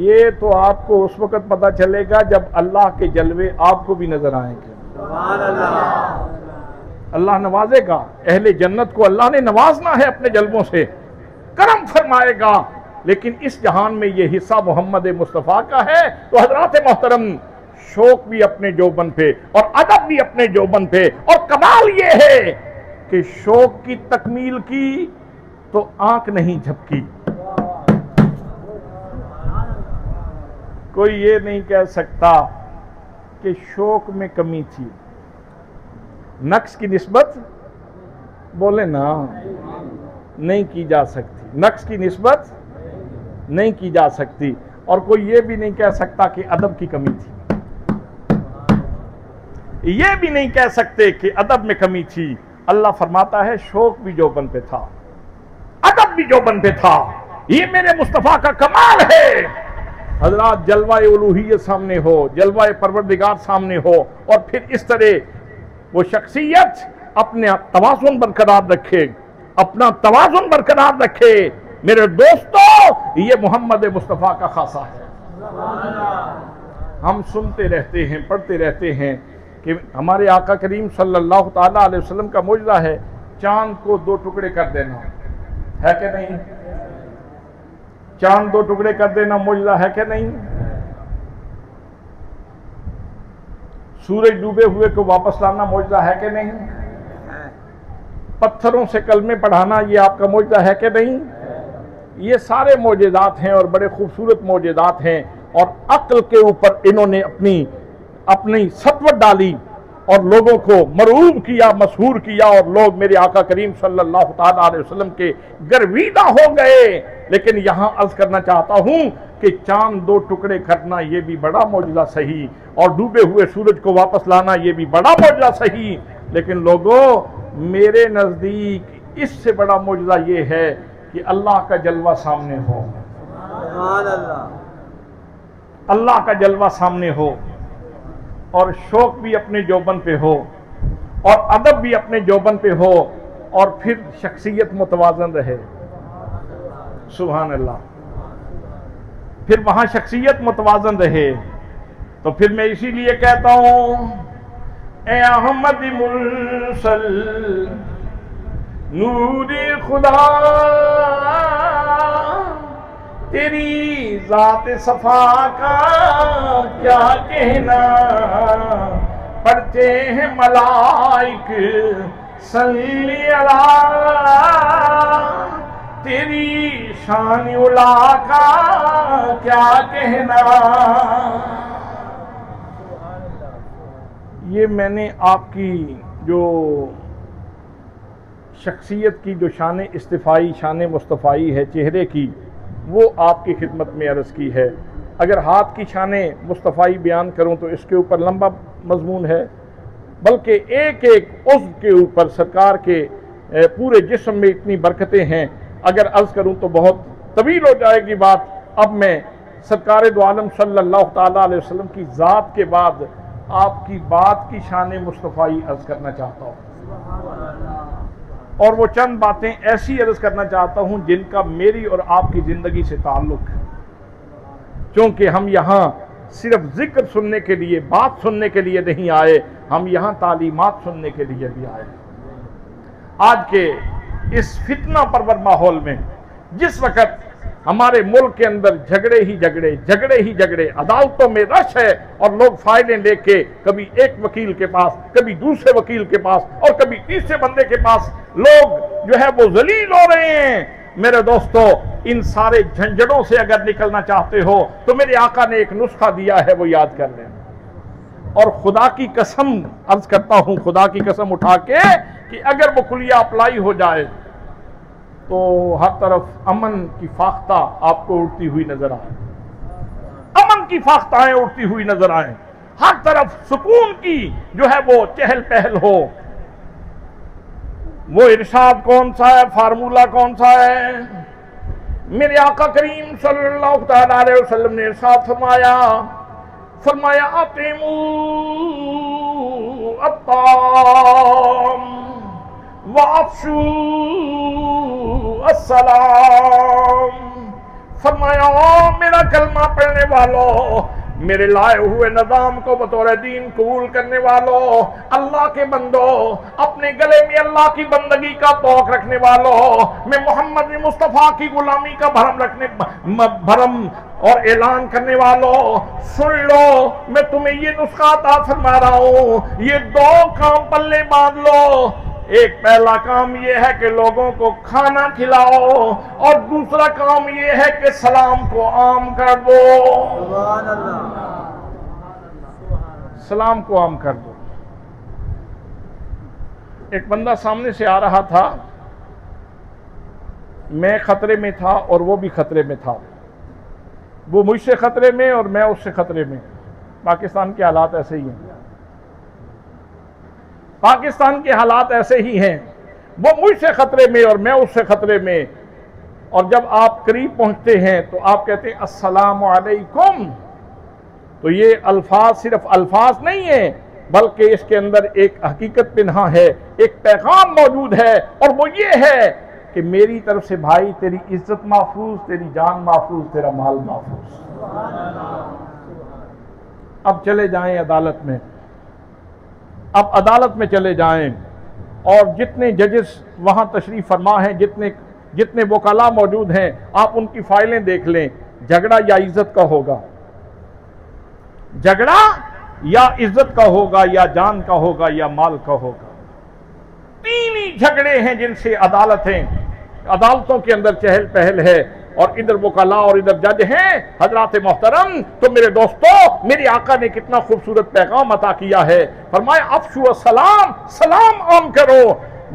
یہ تو آپ کو اس وقت پتہ چلے گا جب اللہ کے جلوے آپ کو بھی نظر آئیں گے. سبحان اللہ. اللہ نوازے گا. اہل جنت کو اللہ نے نوازنا ہے اپنے جلووں سے، کرم فرمائے گا. لیکن اس جہان میں یہ حصہ محمد مصطفیٰ کا ہے. تو حضرات محترم، شوق بھی اپنے جوبن پہ اور ادب بھی اپنے جوبن پہ. اور کمال یہ ہے کہ شوق کی تکمیل کی تو آنکھ نہیں جھپکی. کوئی یہ نہیں کہہ سکتا کہ شوق میں کمی تھی. نقص کی نسبت بولے نا نہیں کی جا سکتی. نقص کی نسبت نہیں کی جا سکتی. اور کوئی یہ بھی نہیں کہہ سکتا کہ ادب کی کمی تھی. یہ بھی نہیں کہہ سکتے کہ ادب میں کمی تھی. اللہ فرماتا ہے شوق بھی جوبن پہ تھا، ادب بھی جوبن پہ تھا. یہ میرے مصطفیٰ کا کمال ہے. حضرات، جلوہ الوہیت سامنے ہو، جلوہ پروردگار سامنے ہو، اور پھر اس طرح وہ شخصیت اپنے توازن برقرار رکھے، اپنا توازن برقرار رکھے. میرے دوستو، یہ محمد مصطفیٰ کا خاصہ ہے. ہم سنتے رہتے ہیں، پڑھتے رہتے ہیں کہ ہمارے آقا کریم صلی اللہ تعالیٰ علیہ وسلم کا معجزہ ہے چاند کو 2 ٹکڑے کر دینا. ہے کہ نہیں؟ چاند 2 ٹکڑے کر دینا معجزہ ہے کہ نہیں؟ سورج ڈوبے ہوئے کو واپس لانا معجزہ ہے کہ نہیں؟ پتھروں سے کلمے پڑھانا یہ آپ کا معجزہ ہے کہ نہیں؟ یہ سارے معجزات ہیں اور بڑے خوبصورت معجزات ہیں. اور عقل کے اوپر انہوں نے اپنی سطوت ڈالی اور لوگوں کو مرعوب کیا، مسحور کیا، اور لوگ میرے آقا کریم صلی اللہ تعالیٰ علیہ وسلم کے گرویدہ ہو گئے. لیکن یہاں عرض کرنا چاہتا ہوں کہ چاند 2 ٹکڑے کرنا یہ بھی بڑا معجزہ صحیح، اور ڈوبے ہوئے سورج کو واپس لانا یہ بھی بڑا معجزہ صحیح. لیکن لوگوں، میرے نزدیک اس سے بڑا معجزہ یہ ہے کہ اللہ کا جلوہ سامنے ہو. سبحان اللہ. اللہ کا جلوہ سامنے ہو، اور شوق بھی اپنے جوبن پہ ہو، اور ادب بھی اپنے جوبن پہ ہو، اور پھر شخصیت متوازن رہے. سبحان اللہ. پھر وہاں شخصیت متوازن رہے. تو پھر میں اسی لیے کہتا ہوں، اے احمد مرسل نور خدا، تیری ذات صفا کا کیا کہنا، پڑھتے ہیں ملائک صلی علی، تیری شان علا کا کیا کہنا. یہ میں نے آپ کی جو شخصیت کی جو شان استفائی، شان مصطفائی ہے چہرے کی، وہ آپ کی خدمت میں عرض کی ہے. اگر ہاتھ کی شان مصطفائی بیان کروں تو اس کے اوپر لمبا مضمون ہے، بلکہ ایک ایک عضو کے اوپر سرکار کے پورے جسم میں اتنی برکتیں ہیں. اگر عرض کروں تو بہت طویل ہو جائے گی بات. اب میں سرکار دو عالم صلی اللہ تعالیٰ علیہ وسلم کی ذات کے بعد آپ کی بات کی شان مصطفائی عرض کرنا چاہتا ہوں، اور وہ چند باتیں ایسی عرض کرنا چاہتا ہوں جن کا میری اور آپ کی زندگی سے تعلق ہے. چونکہ ہم یہاں صرف ذکر سننے کے لیے، بات سننے کے لیے نہیں آئے، ہم یہاں تعلیمات سننے کے لیے بھی آئے. آج کے اس فتنہ پرور ماحول میں، جس وقت ہمارے ملک کے اندر جھگڑے ہی جھگڑے، عدالتوں میں رش ہے، اور لوگ فائلیں لے کے کبھی ایک وکیل کے پاس، کبھی دوسرے وکیل کے پاس، اور کبھی تیسرے بندے کے پاس لوگ جو ہے وہ ذلیل ہو رہے ہیں. میرے دوستو، ان سارے جھنجھڑوں سے اگر نکلنا چاہتے ہو تو میرے آقا نے ایک نسخہ دیا ہے، وہ یاد کر لیں. اور خدا کی قسم عرض کرتا ہوں، خدا کی قسم اٹھا کے، کہ اگر وہ کلیہ اپلائی ہو جائے تو ہر طرف امن کی فاختہ آپ کو اڑتی ہوئی نظر آئے. امن کی فاختہیں اڑتی ہوئی نظر آئیں. ہر طرف سکون کی جو ہے وہ چہل پہل ہو. وہ ارشاد کون سا ہے، فارمولہ کون سا ہے؟ میرے آقا کریم صلی اللہ تعالیٰ علیہ وسلم نے ارشاد فرمایا اطعموا الطعام وافشوا السلام فرمایا او میرا کلمہ پڑھنے والوں، میرے لائے ہوئے نظام کو بطور دین قبول کرنے والوں، اللہ کے بندو، اپنے گلے میں اللہ کی بندگی کا توق رکھنے والوں، میں محمد مصطفیٰ کی غلامی کا بھرم اور اعلان کرنے والوں، سن لو میں تمہیں یہ نسخہ عطا فرما رہا ہوں، یہ دو کام پلے باندھ لو۔ ایک پہلا کام یہ ہے کہ لوگوں کو کھانا کھلاؤ، اور دوسرا کام یہ ہے کہ سلام کو عام کر دو۔ سبحان اللہ۔ سلام کو عام کر دو۔ ایک بندہ سامنے سے آ رہا تھا، میں خطرے میں تھا اور وہ بھی خطرے میں تھا، وہ مجھ سے خطرے میں اور میں اس سے خطرے میں۔ پاکستان کے حالات ایسے ہی ہیں، پاکستان کے حالات ایسے ہی ہیں، وہ مجھ سے خطرے میں اور میں اس سے خطرے میں۔ اور جب آپ قریب پہنچتے ہیں تو آپ کہتے ہیں السلام علیکم، تو یہ الفاظ صرف الفاظ نہیں ہیں، بلکہ اس کے اندر ایک حقیقت پنہاں ہے، ایک پیغام موجود ہے، اور وہ یہ ہے کہ میری طرف سے بھائی تیری عزت محفوظ، تیری جان محفوظ، تیرا مال محفوظ۔ اب چلے جائیں عدالت میں، اب عدالت میں چلے جائیں، اور جتنے ججز وہاں تشریف فرما ہیں، جتنے وکلاء موجود ہیں، آپ ان کی فائلیں دیکھ لیں۔ جھگڑا یا عزت کا ہوگا، جھگڑا یا عزت کا ہوگا، یا جان کا ہوگا، یا مال کا ہوگا۔ تین ہی جھگڑے ہیں جن سے عدالتوں کے اندر چہل پہل ہے، اور ادھر وکلاء اور ادھر جج ہیں۔ حضرات محترم، تو میرے دوستو، میرے آقا نے کتنا خوبصورت پیغام عطا کیا ہے، فرمایا افشو السلام، سلام عام کرو۔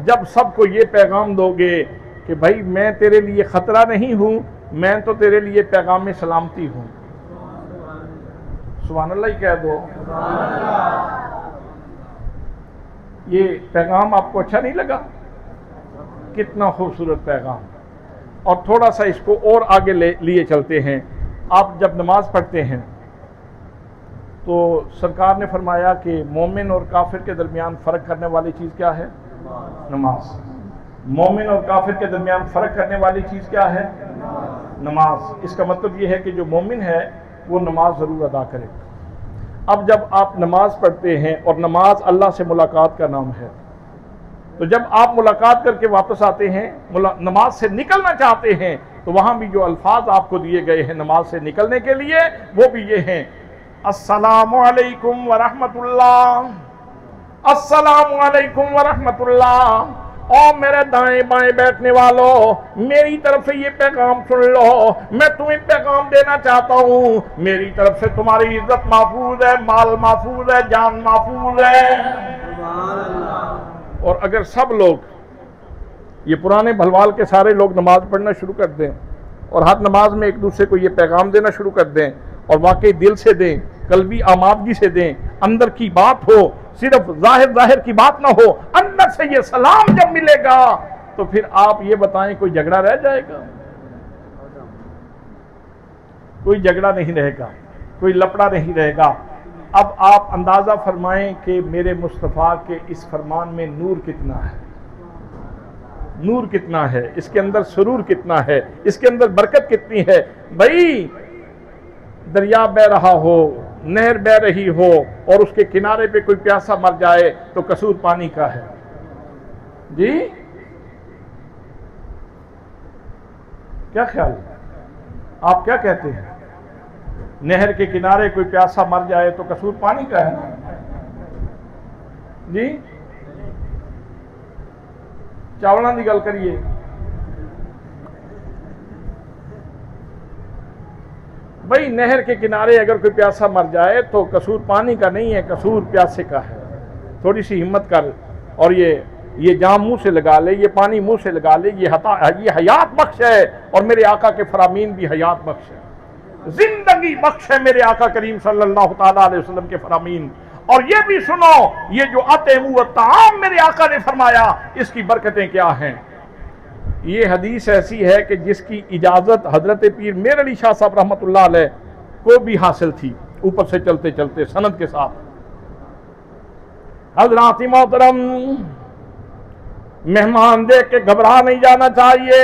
جب سب کو یہ پیغام دو گے کہ بھائی میں تیرے لیے خطرہ نہیں ہوں، میں تو تیرے لیے پیغام سلامتی ہوں، سبحان اللہ ہی کہہ دو۔ یہ پیغام آپ کو اچھا نہیں لگا؟ کتنا خوبصورت پیغام۔ اور تھوڑا سا اس کو اور آگے لیے چلتے ہیں۔ آپ جب نماز پڑھتے ہیں تو سرکار نے فرمایا کہ مومن اور کافر کے درمیان فرق کرنے والی چیز کیا ہے؟ نماز۔ مومن اور کافر کے درمیان فرق کرنے والی چیز کیا ہے؟ نماز۔ اس کا مطلب یہ ہے کہ جو مومن ہے وہ نماز ضرور ادا کرے۔ اب جب آپ نماز پڑھتے ہیں، اور نماز اللہ سے ملاقات کا نام ہے، تو جب آپ ملاقات کر کے واپس آتے ہیں، نماز سے نکلنا چاہتے ہیں، تو وہاں بھی جو الفاظ آپ کو دیے گئے ہیں نماز سے نکلنے کے لیے، وہ بھی یہ ہیں: السلام علیکم ورحمت اللہ، السلام علیکم ورحمت اللہ۔ اور میرے دائیں بائیں بیٹھنے والوں، میری طرف سے یہ پیغام سن لو، میں تمہیں پیغام دینا چاہتا ہوں، میری طرف سے تمہاری عزت محفوظ ہے، مال محفوظ ہے، جان محفوظ ہے۔ سبحان اللہ۔ اور اگر سب لوگ، یہ پرانے بھلوال کے سارے لوگ نماز پڑھنا شروع کر دیں، اور ہر نماز میں ایک دوسرے کو یہ پیغام دینا شروع کر دیں، اور واقعی دل سے دیں، قلبی آمادگی سے دیں، اندر کی بات ہو، صرف ظاہر کی بات نہ ہو، اندر سے یہ سلام جب ملے گا، تو پھر آپ یہ بتائیں کوئی جھگڑا رہ جائے گا؟ کوئی جھگڑا نہیں رہے گا، کوئی لپڑا نہیں رہے گا۔ اب آپ اندازہ فرمائیں کہ میرے مصطفیٰ کے اس فرمان میں نور کتنا ہے، نور کتنا ہے، اس کے اندر سرور کتنا ہے، اس کے اندر برکت کتنی ہے۔ بھائی دریا بہ رہا ہو، نہر بہ رہی ہو، اور اس کے کنارے پہ کوئی پیاسا مر جائے تو قصور پانی کا ہے؟ جی کیا خیال ہے؟ آپ کیا کہتے ہیں؟ نہر کے کنارے کوئی پیاسا مر جائے تو قصور پانی کا ہے نا؟ جی چاولاں دی گل کریے۔ بھائی نہر کے کنارے اگر کوئی پیاسا مر جائے تو قصور پانی کا نہیں ہے، قصور پیاسے کا ہے۔ تھوڑی سی ہمت کر، اور یہ جام منہ سے لگا لے، یہ پانی منہ سے لگا لے، یہ حیات بخش ہے، اور میرے آقا کے فرامین بھی حیات بخش ہے، زندگی بخش ہے میرے آقا کریم صلی اللہ تعالیٰ علیہ وسلم کے فرامین۔ اور یہ بھی سنو، یہ جو اطعموا الطعام میرے آقا نے فرمایا، اس کی برکتیں کیا ہیں۔ یہ حدیث ایسی ہے کہ جس کی اجازت حضرت پیر میر علی شاہ صاحب رحمۃ اللہ علیہ کو بھی حاصل تھی، اوپر سے چلتے چلتے سند کے ساتھ۔ حضرات محترم، مہمان دیکھ کے گھبرا نہیں جانا چاہیے،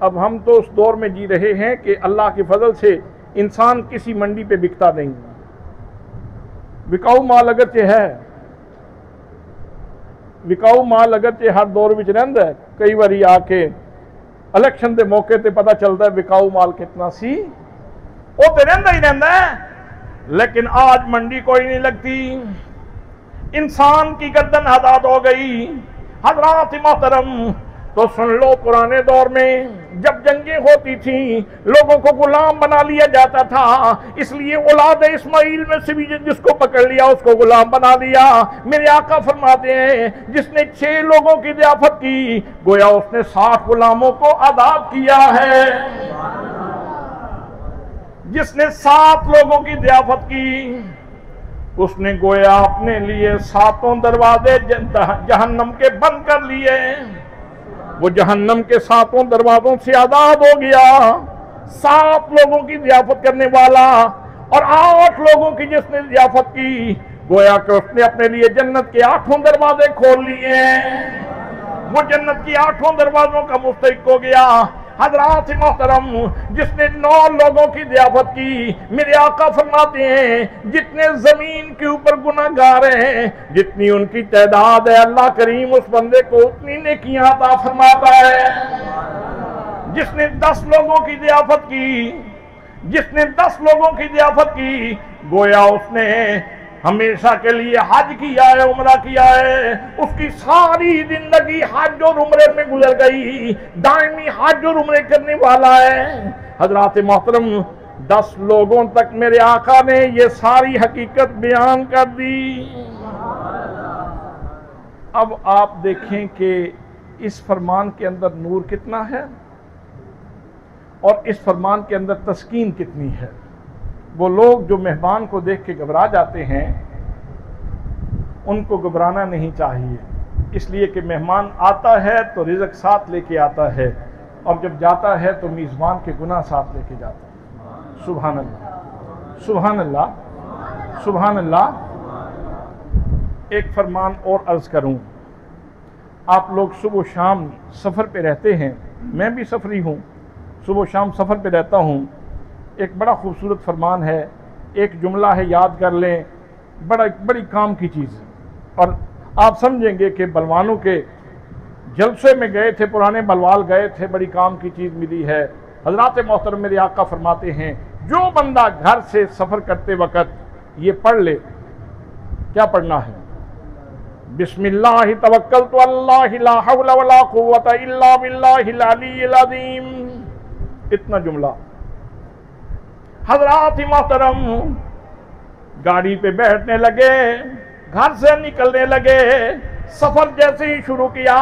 اب ہم تو اس دور میں جی رہے ہیں کہ اللہ کے فضل سے انسان کسی منڈی پہ بکتا نہیں، بکاؤ مال اگرچہ ہے، بکاؤ مال اگرچہ ہر دور وچ رہندا ہے، کئی باری آ کے الیکشن دے موقع تے پتہ چلتا ہے بکاؤ مال کتنا سی، وہ تو رہندا ہی رہندا ہے، لیکن آج منڈی کوئی نہیں لگتی، انسان کی گردن آزاد ہو گئی۔ حضرات محترم تو سن لو، پرانے دور میں جب جنگیں ہوتی تھیں لوگوں کو غلام بنا لیا جاتا تھا، اس لیے اولاد اسماعیل میں سے بھی جس کو پکڑ لیا اس کو غلام بنا دیا۔ میرے آقا فرماتے ہیں جس نے 6 لوگوں کی ضیافت کی گویا اس نے 60 غلاموں کو آزاد کیا ہے، جس نے 7 لوگوں کی ضیافت کی اس نے گویا اپنے لیے 7 دروازے جہنم کے بند کر لیے، وہ جہنم کے 7 دروازوں سے آزاد ہو گیا۔ 7 لوگوں کی ضیافت کرنے والا اور 8 لوگوں کی جس نے ضیافت کی گویا کہ اس نے اپنے لیے جنت کے 8 دروازے کھول لیے، وہ جنت کی 8 دروازوں کا مستحق ہو گیا۔ حضرات محترم جس نے 9 لوگوں کی ضیافت کی، میرے آقا فرماتے ہیں جتنے زمین کے اوپر گناہگار ہیں جتنی ان کی تعداد ہے اللہ کریم اس بندے کو اتنی نیکیاں عطا فرماتا ہے۔ جس نے 10 لوگوں کی ضیافت کی، جس نے 10 لوگوں کی ضیافت کی گویا اس نے ہمیشہ کے لیے حج کیا ہے، عمرہ کیا ہے، اس کی ساری زندگی حج اور عمرے میں گزر گئی، دائمی حج اور عمرے کرنے والا ہے۔ حضرات محترم 10 لوگوں تک میرے آقا نے یہ ساری حقیقت بیان کر دی۔ اب آپ دیکھیں کہ اس فرمان کے اندر نور کتنا ہے اور اس فرمان کے اندر تسکین کتنی ہے۔ وہ لوگ جو مہمان کو دیکھ کے گھبرا جاتے ہیں ان کو گھبرانا نہیں چاہیے، اس لیے کہ مہمان آتا ہے تو رزق ساتھ لے کے آتا ہے اور جب جاتا ہے تو میزبان کے گناہ ساتھ لے کے جاتا ہے۔ سبحان اللہ، سبحان اللہ، سبحان اللہ۔ ایک فرمان اور عرض کروں، آپ لوگ صبح و شام سفر پہ رہتے ہیں، میں بھی سفری ہوں، صبح و شام سفر پہ رہتا ہوں۔ ایک بڑا خوبصورت فرمان ہے، ایک جملہ ہے، یاد کر لیں، بڑی کام کی چیز ہے، اور آپ سمجھیں گے کہ بلوانوں کے جلسے میں گئے تھے، پرانے بلوال گئے تھے، بڑی کام کی چیز ملی ہے۔ حضرات محترم میرے آقا فرماتے ہیں جو بندہ گھر سے سفر کرتے وقت یہ پڑھ لے، کیا پڑھنا ہے؟ بسم اللہ توکلت اللہ لا حول ولا قوت الا باللہ العلی العظیم، اتنا جملہ۔ حضرات محترم گاڑی پہ بیٹھنے لگے، گھر سے نکلنے لگے، سفر جیسے ہی شروع کیا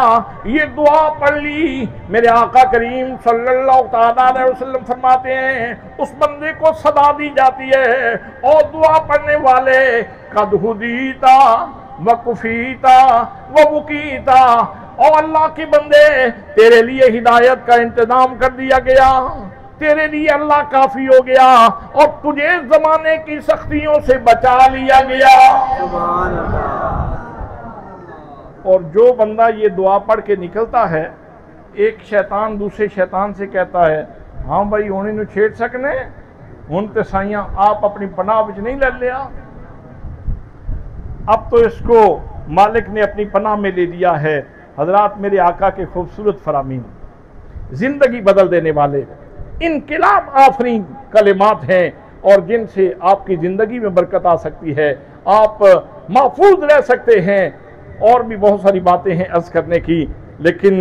یہ دعا پڑھ لی، میرے آقا کریم صلی اللہ تعالیٰ علیہ وسلم فرماتے ہیں اس بندے کو صدا دی جاتی ہے، اور دعا پڑھنے والے قد ہدیتا وکفیتا ووکیتا، اور اللہ کے بندے تیرے لیے ہدایت کا انتظام کر دیا گیا، تیرے لیے اللہ کافی ہو گیا اور تجھے زمانے کی سختیوں سے بچا لیا گیا۔ اور جو بندہ یہ دعا پڑھ کے نکلتا ہے، ایک شیطان دوسرے شیطان سے کہتا ہے ہاں بھائی ہونی نو چھیڑ سکنے، ہون تے سائیاں آپ اپنی پناہ وچ نہیں لے لیا، اب تو اس کو مالک نے اپنی پناہ میں لے لیا ہے۔ حضرات میرے آقا کے خوبصورت فرامین، زندگی بدل دینے والے، انقلاب آفرین کلمات ہیں، اور جن سے آپ کی زندگی میں برکت آ سکتی ہے، آپ محفوظ رہ سکتے ہیں۔ اور بھی بہت ساری باتیں ہیں عرض کرنے کی، لیکن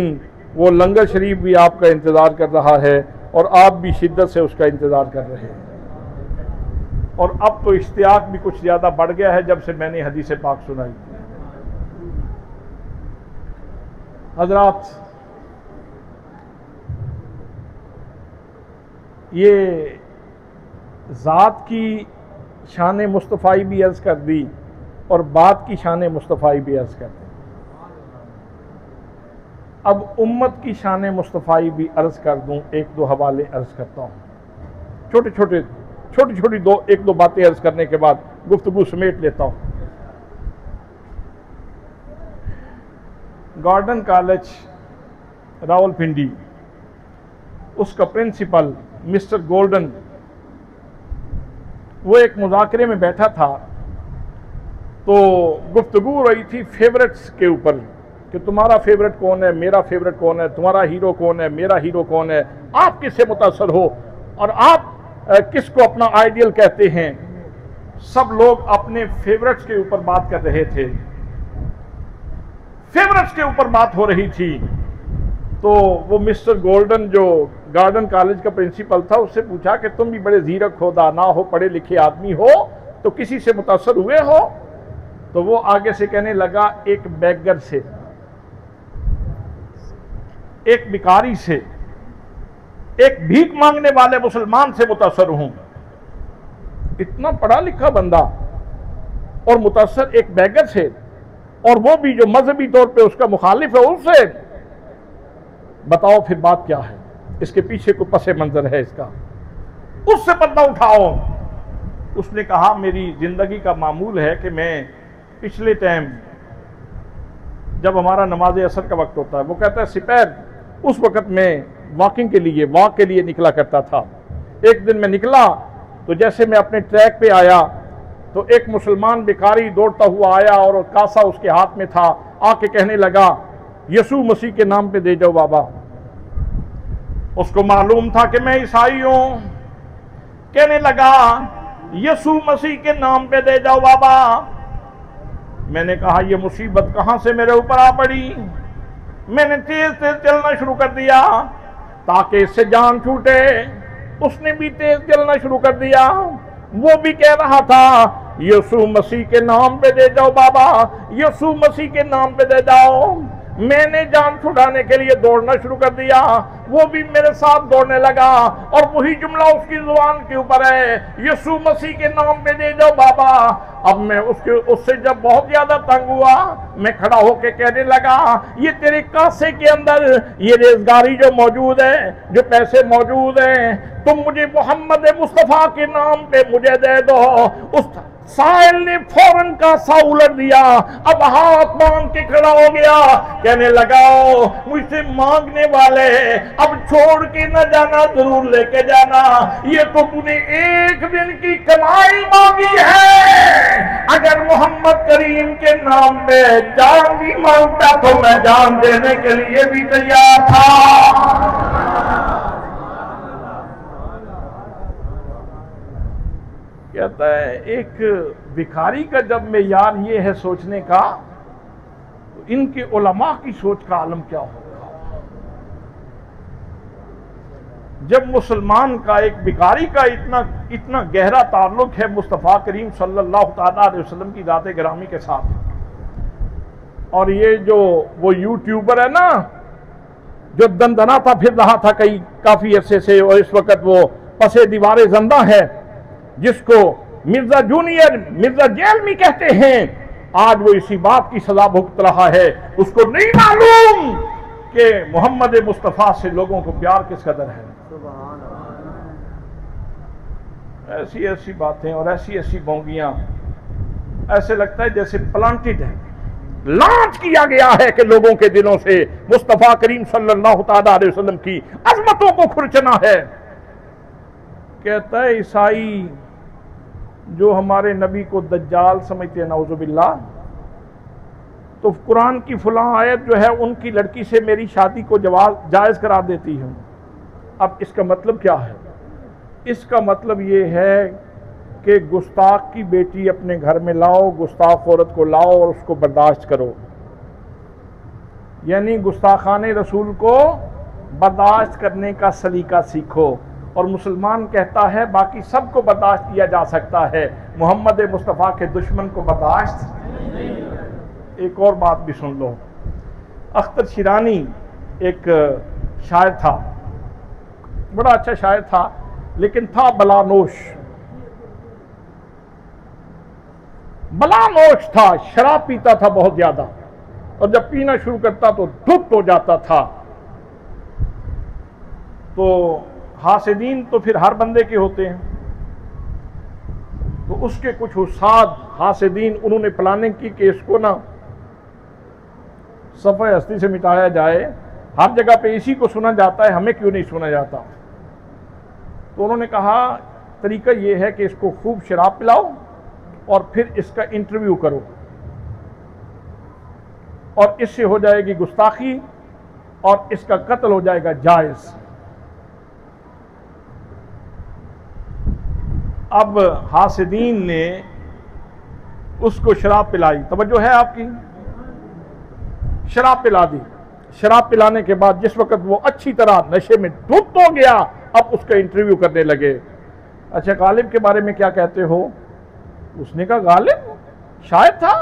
وہ لنگر شریف بھی آپ کا انتظار کر رہا ہے اور آپ بھی شدت سے اس کا انتظار کر رہے ہیں، اور اب تو اشتیاق بھی کچھ زیادہ بڑھ گیا ہے جب سے میں نے حدیث پاک سنائی۔ حضرات یہ ذات کی شان مصطفی بھی عرض کر دی اور بات کی شان مصطفی بھی عرض کر دی، اب امت کی شان مصطفی بھی عرض کر دوں، ایک دو حوالے عرض کرتا ہوں، چھوٹی ایک دو باتیں عرض کرنے کے بعد گفتگو سمیٹ لیتا ہوں۔ گارڈن کالج راول پنڈی، اس کا پرنسپل مسٹر گولڈن وہ ایک مذاکرے میں بیٹھا تھا، تو گفتگو ہو رہی تھی فیورٹس کے اوپر کہ تمہارا فیورٹ کون ہے، میرا فیورٹ کون ہے، تمہارا ہیرو کون ہے، میرا ہیرو کون ہے، آپ کس سے متاثر ہو اور آپ کس کو اپنا آئیڈیل کہتے ہیں۔ سب لوگ اپنے فیورٹس کے اوپر بات کر رہے تھے، فیورٹس کے اوپر بات ہو رہی تھی۔ تو وہ مسٹر گولڈن جو گارڈن کالج کا پرنسپل تھا اس سے پوچھا کہ تم بھی بڑے زیرک ہو، دانا ہو، پڑھے لکھے آدمی ہو، تو کسی سے متاثر ہوئے ہو؟ تو وہ آگے سے کہنے لگا ایک بیگر سے، ایک بھکاری سے، ایک بھیک مانگنے والے مسلمان سے متاثر ہوں۔ اتنا پڑھا لکھا بندہ اور متاثر ایک بیگر سے، اور وہ بھی جو مذہبی طور پہ اس کا مخالف ہے، اس سے بتاؤ پھر بات کیا ہے، اس کے پیچھے کوئی پس منظر ہے اس کا، اس سے پردہ اٹھاؤ۔ اس نے کہا میری زندگی کا معمول ہے کہ میں پچھلے ٹائم جب ہمارا نماز عصر کا وقت ہوتا ہے، وہ کہتا ہے سپیر اس وقت میں واک کے لیے نکلا کرتا تھا۔ ایک دن میں نکلا تو جیسے میں اپنے ٹریک پہ آیا تو ایک مسلمان بیکاری دوڑتا ہوا آیا اور کاسا اس کے ہاتھ میں تھا، آ کے کہنے لگا یسوع مسیح کے نام پہ دے جاؤ بابا۔ اس کو معلوم تھا کہ میں عیسائی ہوں، کہنے لگا یسوع مسیح کے نام پہ دے جاؤ بابا۔ میں نے کہا یہ مصیبت کہاں سے میرے اوپر آ پڑی؟ میں نے تیز تیز چلنا شروع کر دیا تاکہ اس سے جان چھوٹے۔ اس نے بھی تیز چلنا شروع کر دیا، وہ بھی کہہ رہا تھا یسوع مسیح کے نام پہ دے جاؤ بابا، یسوع مسیح کے نام پہ دے جاؤ۔ میں نے جان چھڑانے کے لیے دوڑنا شروع کر دیا، وہ بھی میرے ساتھ دوڑنے لگا، اور وہی جملہ اس کی زبان کے اوپر ہے یسوع مسیح کے نام پہ دے جاؤ بابا۔ اب میں اس سے جب بہت زیادہ تنگ ہوا، میں کھڑا ہو کے کہنے لگا یہ تیرے کاسے کے اندر یہ ریزگاری جو موجود ہے، جو پیسے موجود ہیں، تم مجھے محمد مصطفیٰ کے نام پہ مجھے دے دو۔ اس سائل نے فوراً کاسا الٹ دیا، اب ہاتھ مانگ کے کھڑا ہو گیا، کہنے لگا مجھ سے مانگنے والے اب چھوڑ کے نہ جانا، ضرور لے کے جانا، یہ تو تو نے ایک دن کی کمائی مانگی ہے۔ اگر محمد کریم کے نام پہ جان بھی مانگتا تو میں جان دینے کے لیے بھی تیار تھا۔ کہتا ہے ایک بھکاری کا جب معیار یہ ہے سوچنے کا، تو ان کے علماء کی سوچ کا عالم کیا ہوگا؟ جب مسلمان کا ایک بھکاری کا اتنا گہرا تعلق ہے مصطفیٰ کریم صلی اللہ تعالیٰ علیہ وسلم کی ذات گرامی کے ساتھ، اور یہ جو وہ یوٹیوبر ہے نا جو دندناتا پھر رہا تھا کافی عرصے سے، اور اس وقت وہ پسے دیوار زندہ ہے، جس کو مرزا جونیئر، مرزا جیلمی کہتے ہیں، آج وہ اسی بات کی سزا بھگت رہا ہے۔ اس کو نہیں معلوم کہ محمد مصطفیٰ سے لوگوں کو پیار کس قدر ہے۔ ایسی ایسی باتیں اور ایسی ایسی بونگیاں، ایسے لگتا ہے جیسے پلانٹڈ ہے، لانچ کیا گیا ہے کہ لوگوں کے دلوں سے مصطفیٰ کریم صلی اللہ تعالیٰ علیہ وسلم کی عظمتوں کو کھرچنا ہے۔ کہتا ہے عیسائی جو ہمارے نبی کو دجال سمجھتے ہیں نعوذ باللہ، تو قرآن کی فلاں آیت جو ہے ان کی لڑکی سے میری شادی کو جائز قرار دیتی ہے۔ اب اس کا مطلب کیا ہے؟ اس کا مطلب یہ ہے کہ گستاخ کی بیٹی اپنے گھر میں لاؤ، گستاخ عورت کو لاؤ اور اس کو برداشت کرو، یعنی گستاخان رسول کو برداشت کرنے کا سلیقہ سیکھو۔ اور مسلمان کہتا ہے باقی سب کو برداشت کیا جا سکتا ہے، محمد مصطفیٰ کے دشمن کو برداشت نہیں۔ ایک اور بات بھی سن لو، اختر شیرانی ایک شاعر تھا، بڑا اچھا شاعر تھا، لیکن تھا بلانوش تھا، شراب پیتا تھا بہت زیادہ، اور جب پینا شروع کرتا تو دھت ہو جاتا تھا۔ تو حاسدین تو پھر ہر بندے کے ہوتے ہیں، تو اس کے کچھ حساد حاسدین انہوں نے پلاننگ کی کہ اس کو نا صفحہ ہستی سے مٹایا جائے، ہر جگہ پہ اسی کو سنا جاتا ہے، ہمیں کیوں نہیں سنا جاتا؟ تو انہوں نے کہا طریقہ یہ ہے کہ اس کو خوب شراب پلاؤ اور پھر اس کا انٹرویو کرو، اور اس سے ہو جائے گی گستاخی اور اس کا قتل ہو جائے گا جائز۔ اب حاسدین نے اس کو شراب پلائی، توجہ ہے آپ کی؟ شراب پلا دی۔ شراب پلانے کے بعد جس وقت وہ اچھی طرح نشے میں ڈوب ہو گیا، اب اس کا انٹرویو کرنے لگے۔ اچھا غالب کے بارے میں کیا کہتے ہو؟ اس نے کہا غالب شاید تھا،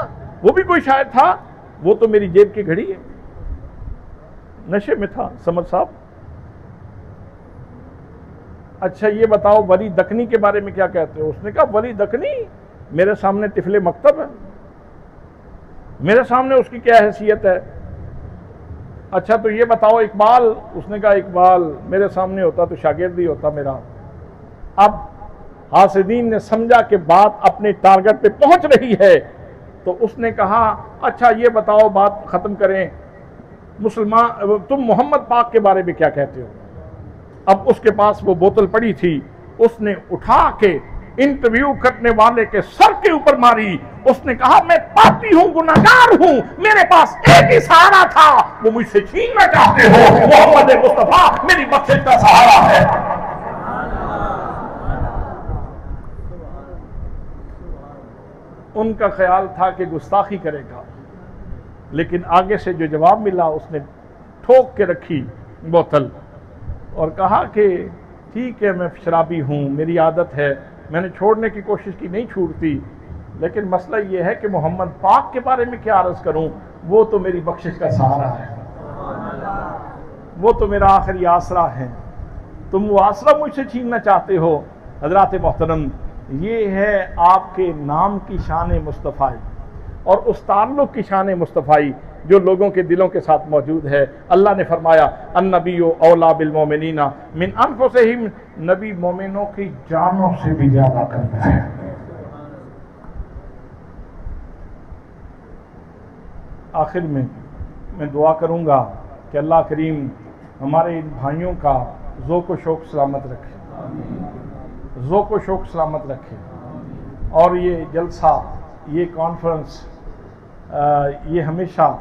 وہ بھی کوئی شاید تھا، وہ تو میری جیب کی گھڑی ہے، نشے میں تھا سمر صاحب۔ اچھا یہ بتاؤ ولی دکنی کے بارے میں کیا کہتے ہو؟ اس نے کہا ولی دکنی میرے سامنے طفل مکتب ہے، میرے سامنے اس کی کیا حیثیت ہے؟ اچھا تو یہ بتاؤ اقبال؟ اس نے کہا اقبال میرے سامنے ہوتا تو شاگرد ہی ہوتا میرا۔ اب حاسدین نے سمجھا کہ بات اپنے ٹارگٹ پہ پہنچ رہی ہے، تو اس نے کہا اچھا یہ بتاؤ بات ختم کریں، مسلمان تم محمد پاک کے بارے میں کیا کہتے ہو؟ اب اس کے پاس وہ بوتل پڑی تھی، اس نے اٹھا کے انٹرویو کرنے والے کے سر کے اوپر ماری۔ اس نے کہا میں پاپی ہوں، گناہگار ہوں، میرے پاس ایک ہی سہارا تھا، وہ مجھ سے چھیننا چاہتے ہو، محمد مصطفیٰ میری بخشش کا سہارا ہے۔ ان کا خیال تھا کہ گستاخی کرے گا، لیکن آگے سے جو جواب ملا اس نے ٹھوک کے رکھی بوتل اور کہا کہ ٹھیک ہے میں شرابی ہوں، میری عادت ہے، میں نے چھوڑنے کی کوشش کی نہیں چھوڑتی، لیکن مسئلہ یہ ہے کہ محمد پاک کے بارے میں کیا عرض کروں، وہ تو میری بخشش کا سہارا ہے، وہ تو میرا آخری آسرا ہے، تم وہ آسرا مجھ سے چھیننا چاہتے ہو۔ حضرات محترم یہ ہے آپ کے نام کی شان مصطفی اور اس تعلق کی شان مصطفی جو لوگوں کے دلوں کے ساتھ موجود ہے۔ اللہ نے فرمایا النبی اولا بالمومنین من انفسہم، نبی مومنوں کی جانوں سے بھی زیادہ کرتا ہے۔ آخر میں دعا کروں گا کہ اللہ کریم ہمارے ان بھائیوں کا ذوق و شوق سلامت رکھے، ذوق و شوق سلامت رکھے، اور یہ جلسہ، یہ کانفرنس یہ ہمیشہ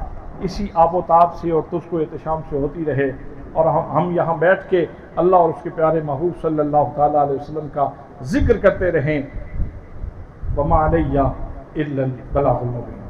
اسی آب و تاب سے اور تجھ کو احتشام سے ہوتی رہے، اور ہم یہاں بیٹھ کے اللہ اور اس کے پیارے محبوب صلی اللہ تعالیٰ علیہ وسلم کا ذکر کرتے رہیں۔ وما علیہ الا البلاغ المبین۔